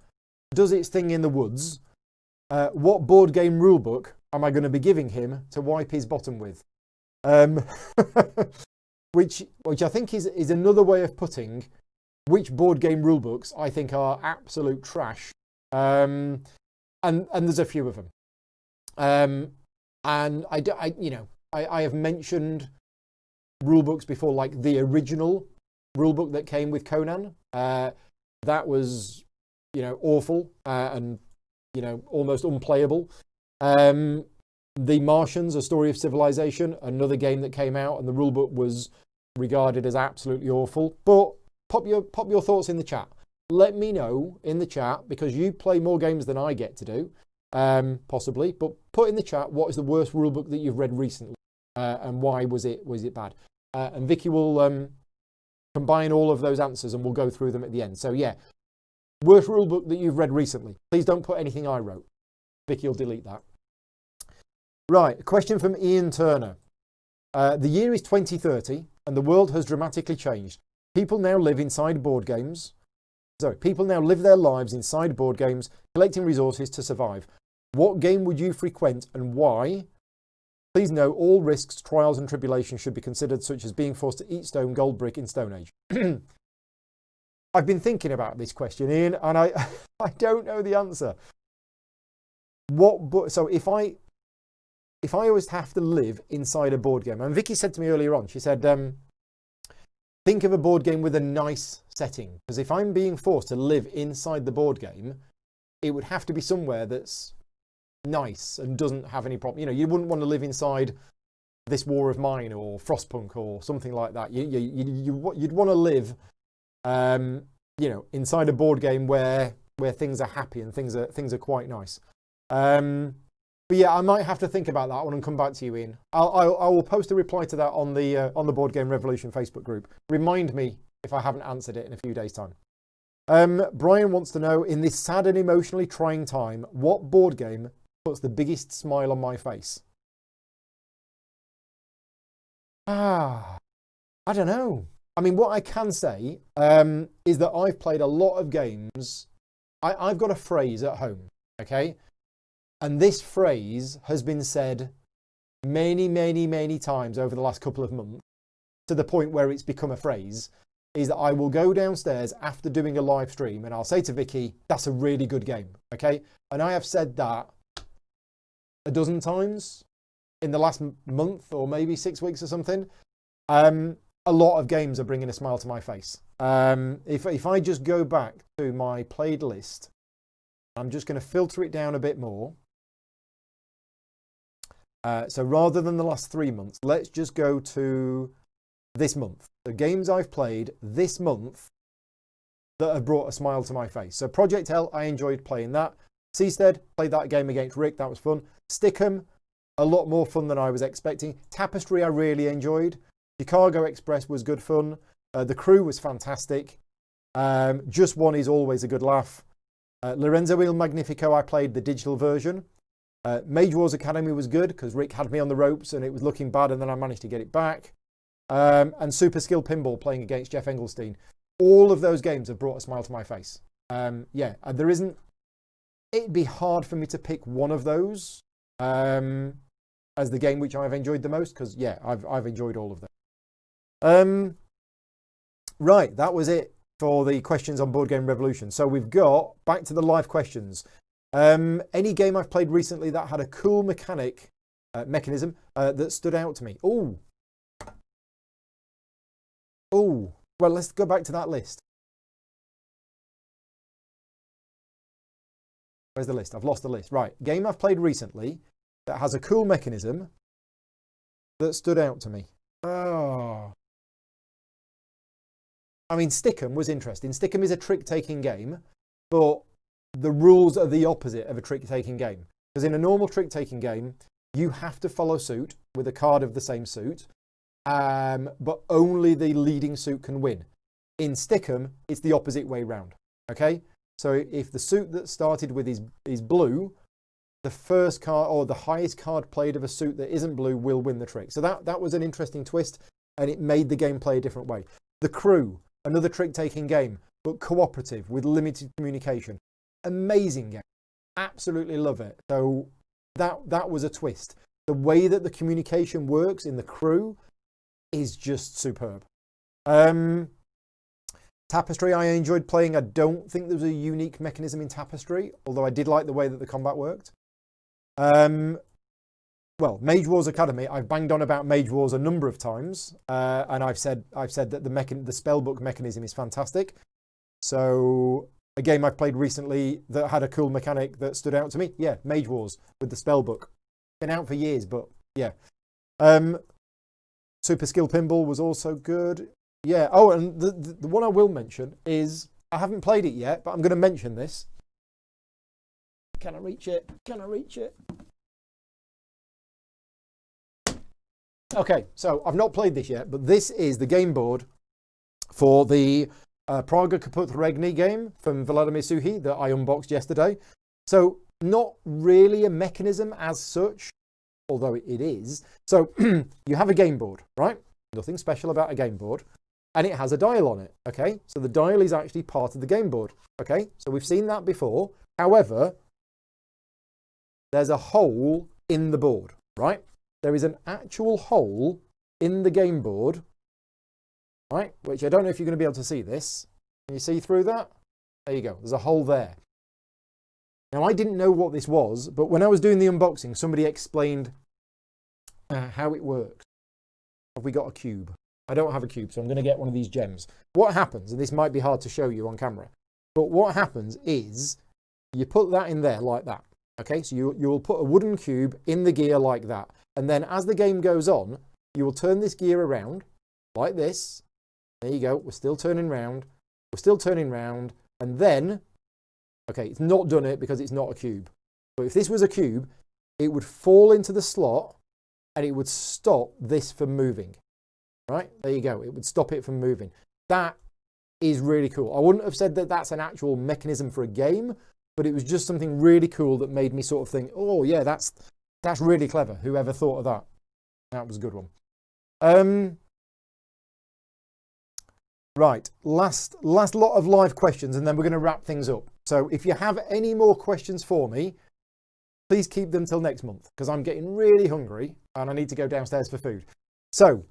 does its thing in the woods, what board game rulebook am I going to be giving him to wipe his bottom with? Which I think is another way of putting which board game rulebooks I think are absolute trash. And there's a few of them. And I have mentioned rulebooks before, like the original rulebook that came with Conan. That was, awful and, almost unplayable. The Martians, A Story of Civilization, another game that came out, and the rulebook was regarded as absolutely awful. But pop your thoughts in the chat. Let me know in the chat, because you play more games than I get to do, possibly. But put in the chat, what is the worst rulebook that you've read recently, and why was it bad? And Vicky will combine all of those answers, and we'll go through them at the end. So yeah, worst rulebook that you've read recently. Please don't put anything I wrote. Vicky will delete that. Right, a question from Ian Turner. The year is 2030 and the world has dramatically changed. People now live inside board games. Sorry, people now live their lives inside board games, collecting resources to survive. What game would you frequent and why? Please know all risks, trials and tribulations should be considered, such as being forced to eat stone, gold brick in Stone Age. I've been thinking about this question, Ian, and I don't know the answer. So if I always have to live inside a board game, and Vicky said to me earlier on, she said, think of a board game with a nice setting. Because if I'm being forced to live inside the board game, it would have to be somewhere that's nice and doesn't have any problem. You wouldn't want to live inside This War of Mine or Frostpunk or something like that. You'd want to live, inside a board game where things are happy and things are quite nice. But yeah, I might have to think about that one and come back to you, Ian. I will post a reply to that on the Board Game Revolution Facebook group. Remind me if I haven't answered it in a few days' time. Brian wants to know, in this sad and emotionally trying time, what board game puts the biggest smile on my face? I don't know. I mean, what I can say is that I've played a lot of games. I've got a phrase at home, okay? And this phrase has been said many, many, many times over the last couple of months, to the point where it's become a phrase, is that I will go downstairs after doing a live stream and I'll say to Vicky, that's a really good game, okay? And I have said that a dozen times in the last month, or maybe 6 weeks or something. A lot of games are bringing a smile to my face. If I just go back to my played list, I'm just going to filter it down a bit more. So rather than the last 3 months, let's just go to this month. The games I've played this month that have brought a smile to my face. So Project L, I enjoyed playing that. Seastead, played that game against Rick, that was fun. Stickham, a lot more fun than I was expecting. Tapestry, I really enjoyed. Chicago Express was good fun. The Crew was fantastic. Just One is always a good laugh. Lorenzo Il Magnifico, I played the digital version. Mage Wars Academy was good because Rick had me on the ropes and it was looking bad and then I managed to get it back. And Super Skill Pinball playing against Jeff Engelstein. All of those games have brought a smile to my face. Yeah, there isn't... It'd be hard for me to pick one of those as the game which I've enjoyed the most, because, yeah, I've enjoyed all of them. Right, that was it for the questions on Board Game Revolution. So we've got, back to the live questions. Any game I've played recently that had a cool mechanism that stood out to me? Oh, well, let's go back to that list. Where's the list? I've lost the list. Right, game I've played recently that has a cool mechanism that stood out to me. Oh. I mean, Stickham was interesting. Stickham is a trick-taking game, but the rules are the opposite of a trick-taking game. Because in a normal trick-taking game, you have to follow suit with a card of the same suit, but only the leading suit can win. In Stickham, it's the opposite way round. Okay? So if the suit that started with is blue, the first card or the highest card played of a suit that isn't blue will win the trick. So that was an interesting twist. and it made the gameplay a different way. The Crew, another trick-taking game, but cooperative with limited communication. Amazing game. Absolutely love it. So that was a twist. The way that the communication works in The Crew is just superb. Tapestry I enjoyed playing. I don't think there was a unique mechanism in Tapestry, although I did like the way that the combat worked. Well, Mage Wars Academy, I've banged on about Mage Wars a number of times, and I've said that the spellbook mechanism is fantastic. So a game I've played recently that had a cool mechanic that stood out to me, yeah, Mage Wars with the spellbook. Been out for years, but yeah. Super Skill Pinball was also good. Yeah. Oh, and the one I will mention is, I haven't played it yet, but I'm going to mention this. Can I reach it? Can I reach it? Okay, so I've not played this yet, but this is the game board for the Praga Kaput Regni game from Vladimir Suhi that I unboxed yesterday. So not really a mechanism as such, although it is. So you have a game board, right? Nothing special about a game board. And it has a dial on it, okay? So the dial is actually part of the game board, okay? So we've seen that before. However, there's a hole in the board, right? There is an actual hole in the game board, right? Which I don't know if you're going to be able to see this. Can you see through that? There you go. There's a hole there. Now, I didn't know what this was, but when I was doing the unboxing, somebody explained how it works. Have we got a cube? I don't have a cube, so I'm going to get one of these gems. What happens, and this might be hard to show you on camera, but what happens is you put that in there like that. Okay, so you'll put a wooden cube in the gear like that. And then as the game goes on, you will turn this gear around like this. There you go. We're still turning round. We're still turning round. And then, okay, it's not done it because it's not a cube. But if this was a cube, it would fall into the slot and it would stop this from moving. Right? There you go. It would stop it from moving. That is really cool. I wouldn't have said that that's an actual mechanism for a game, but it was just something really cool that made me sort of think, oh yeah, that's really clever. Whoever thought of that? That was a good one. Right, last lot of live questions, and then we're going to wrap things up. So if you have any more questions for me, please keep them till next month, because I'm getting really hungry and I need to go downstairs for food. So,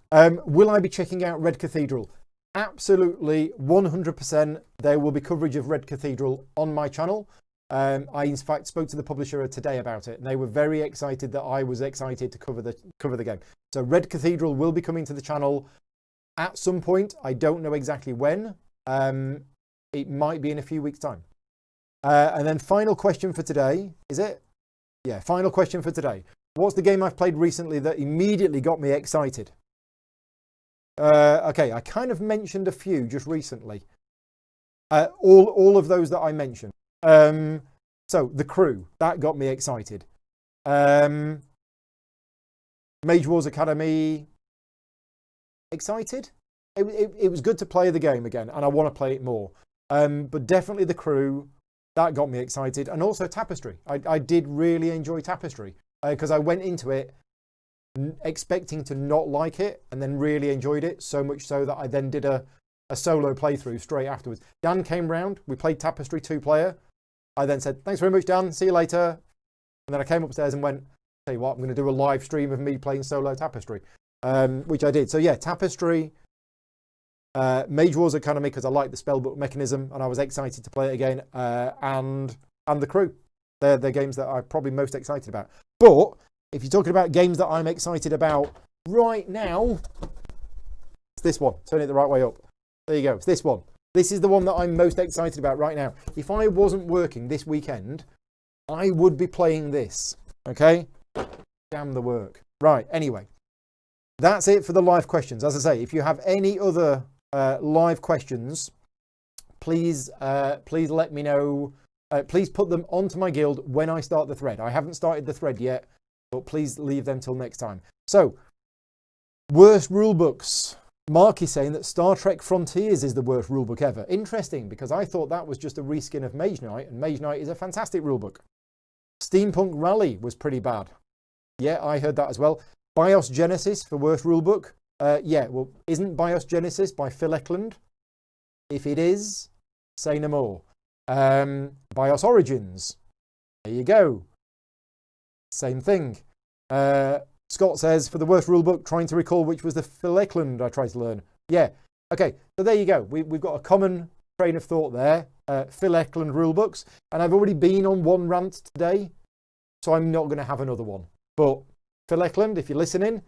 will I be checking out Red Cathedral? Absolutely, 100%. There will be coverage of Red Cathedral on my channel. I in fact spoke to the publisher today about it, and they were very excited that I was excited to cover the game. So Red Cathedral will be coming to the channel at some point. I don't know exactly when. It might be in a few weeks' time. And then final question for today, is it? Yeah, final question for today. What's the game I've played recently that immediately got me excited? Okay, I kind of mentioned a few just recently. All of those that I mentioned. So The Crew, that got me excited. Mage Wars Academy, excited. It was good to play the game again, and I want to play it more. But definitely The Crew, that got me excited. And also Tapestry. I did really enjoy Tapestry because I went into it expecting to not like it and then really enjoyed it, so much so that I then did a solo playthrough straight afterwards. Dan came round, we played Tapestry 2-player. I then said, thanks very much, Dan, see you later. And then I came upstairs and went, tell you what, I'm going to do a live stream of me playing solo Tapestry, which I did. So yeah, Tapestry, Mage Wars Academy, because I like the spellbook mechanism and I was excited to play it again, and The Crew. They're games that I'm probably most excited about. But if you're talking about games that I'm excited about right now, it's this one. Turn it the right way up. There you go. It's this one. This is the one that I'm most excited about right now. If I wasn't working this weekend, I would be playing this. Okay? Damn the work. Right. Anyway, that's it for the live questions. As I say, if you have any other live questions, please let me know. Please put them onto my guild when I start the thread. I haven't started the thread yet, but please leave them till next time. So, worst rule books. Mark is saying that Star Trek Frontiers is the worst rulebook ever. Interesting, because I thought that was just a reskin of Mage Knight, and Mage Knight is a fantastic rulebook. Steampunk Rally was pretty bad. Yeah, I heard that as well. BIOS Genesis for worst rulebook. Yeah, well, isn't BIOS Genesis by Phil Eklund? If it is, say no more. BIOS Origins. There you go. Same thing. Scott says, for the worst rulebook, trying to recall which was the Phil Eklund I tried to learn. Yeah. Okay, so there you go. We've got a common train of thought there. Phil Eklund rulebooks. And I've already been on one rant today, so I'm not going to have another one. But Phil Eklund, if you're listening,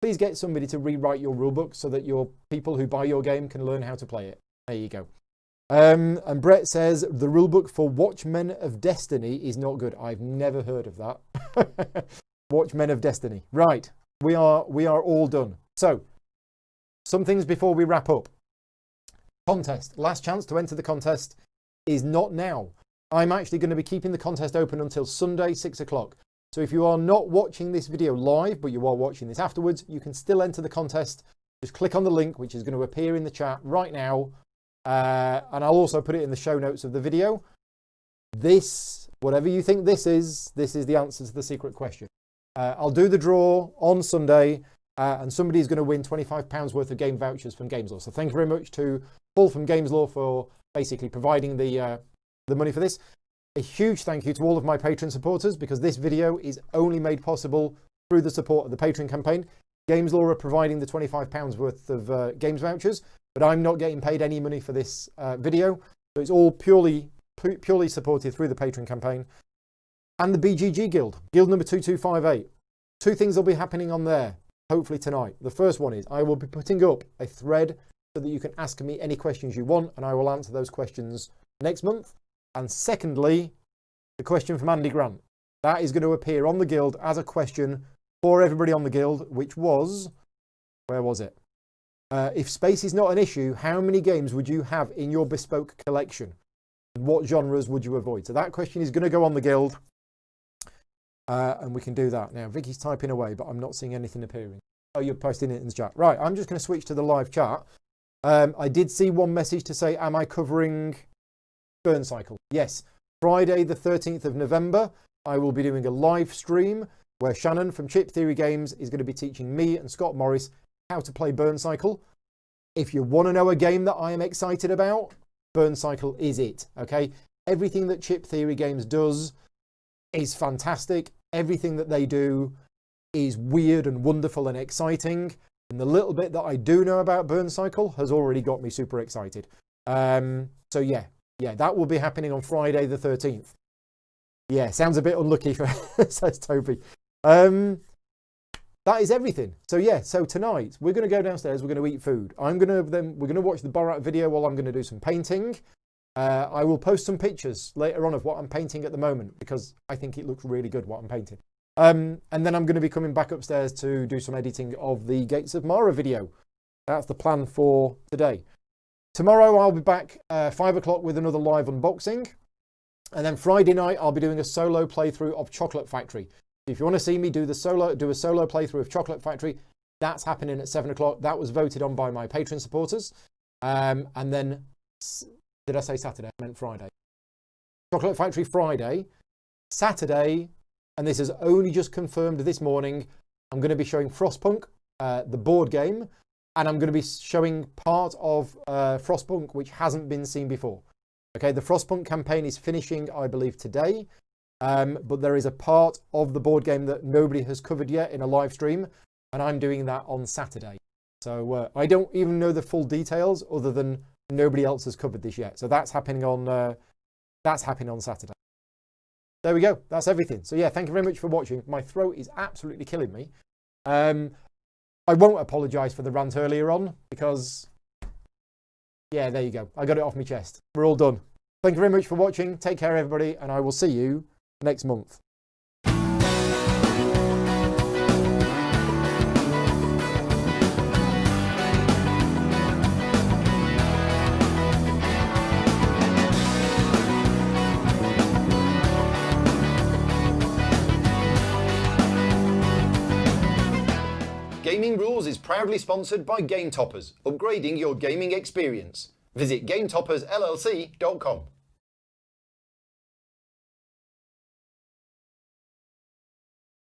please get somebody to rewrite your rulebook so that your people who buy your game can learn how to play it. There you go. And Brett says, the rulebook for Watchmen of Destiny is not good. I've never heard of that. Watchmen of Destiny. Right. We are all done. So, some things before we wrap up. Contest. Last chance to enter the contest is not now. I'm actually going to be keeping the contest open until Sunday, 6 o'clock. So if you are not watching this video live, but you are watching this afterwards, you can still enter the contest. Just click on the link, which is going to appear in the chat right now. And I'll also put it in the show notes of the video. This, whatever you think this is the answer to the secret question. I'll do the draw on Sunday, and somebody is going to win £25 worth of game vouchers from Gameslaw. So thank you very much to Paul from Gameslaw for basically providing the money for this. A huge thank you to all of my Patreon supporters, because this video is only made possible through the support of the Patreon campaign. Gameslaw are providing the £25 worth of games vouchers, but I'm not getting paid any money for this video. So it's all purely supported through the Patreon campaign. And the BGG Guild, Guild number 2258. Two things will be happening on there, hopefully tonight. The first one is I will be putting up a thread so that you can ask me any questions you want, and I will answer those questions next month. And secondly, the question from Andy Grant. That is going to appear on the Guild as a question for everybody on the Guild, which was, where was it? If space is not an issue, how many games would you have in your bespoke collection? And what genres would you avoid? So that question is going to go on the Guild. And we can do that. Now, Vicky's typing away, but I'm not seeing anything appearing. Oh, you're posting it in the chat. Right, I'm just going to switch to the live chat. I did see one message to say, am I covering Burn Cycle? Yes. Friday, the 13th of November, I will be doing a live stream where Shannon from Chip Theory Games is going to be teaching me and Scott Morris how to play Burn Cycle. If you want to know a game that I am excited about, Burn Cycle is it. Okay? Everything that Chip Theory Games does is fantastic. Everything that they do is weird and wonderful and exciting. And the little bit that I do know about Burn Cycle has already got me super excited. So yeah, that will be happening on Friday the 13th. Yeah, sounds a bit unlucky, says Toby. That is everything. So yeah, so tonight we're going to go downstairs. We're going to eat food. We're going to watch the Borat video while I'm going to do some painting. I will post some pictures later on of what I'm painting at the moment, because I think it looks really good what I'm painting. And then I'm going to be coming back upstairs to do some editing of the Gates of Mara video. That's the plan for today. Tomorrow I'll be back 5 o'clock with another live unboxing. And then Friday night I'll be doing a solo playthrough of Chocolate Factory. If you want to see me do a solo playthrough of Chocolate Factory, that's happening at 7 o'clock. That was voted on by my Patreon supporters. And then, did I say Saturday? I meant Friday. Chocolate Factory Friday. Saturday, and this is only just confirmed this morning, I'm going to be showing Frostpunk, the board game, and I'm going to be showing part of Frostpunk which hasn't been seen before. Okay, the Frostpunk campaign is finishing, I believe, today, but there is a part of the board game that nobody has covered yet in a live stream, and I'm doing that on Saturday. So I don't even know the full details, other than nobody else has covered this yet. So that's happening on Saturday. There we go. That's everything. So yeah, thank you very much for watching. My throat is absolutely killing me. I won't apologise for the rant earlier on, because, yeah, there you go. I got it off my chest. We're all done. Thank you very much for watching. Take care, everybody, and I will see you next month. Gaming Rules is proudly sponsored by Game Toppers, upgrading your gaming experience. Visit GameToppersLLC.com.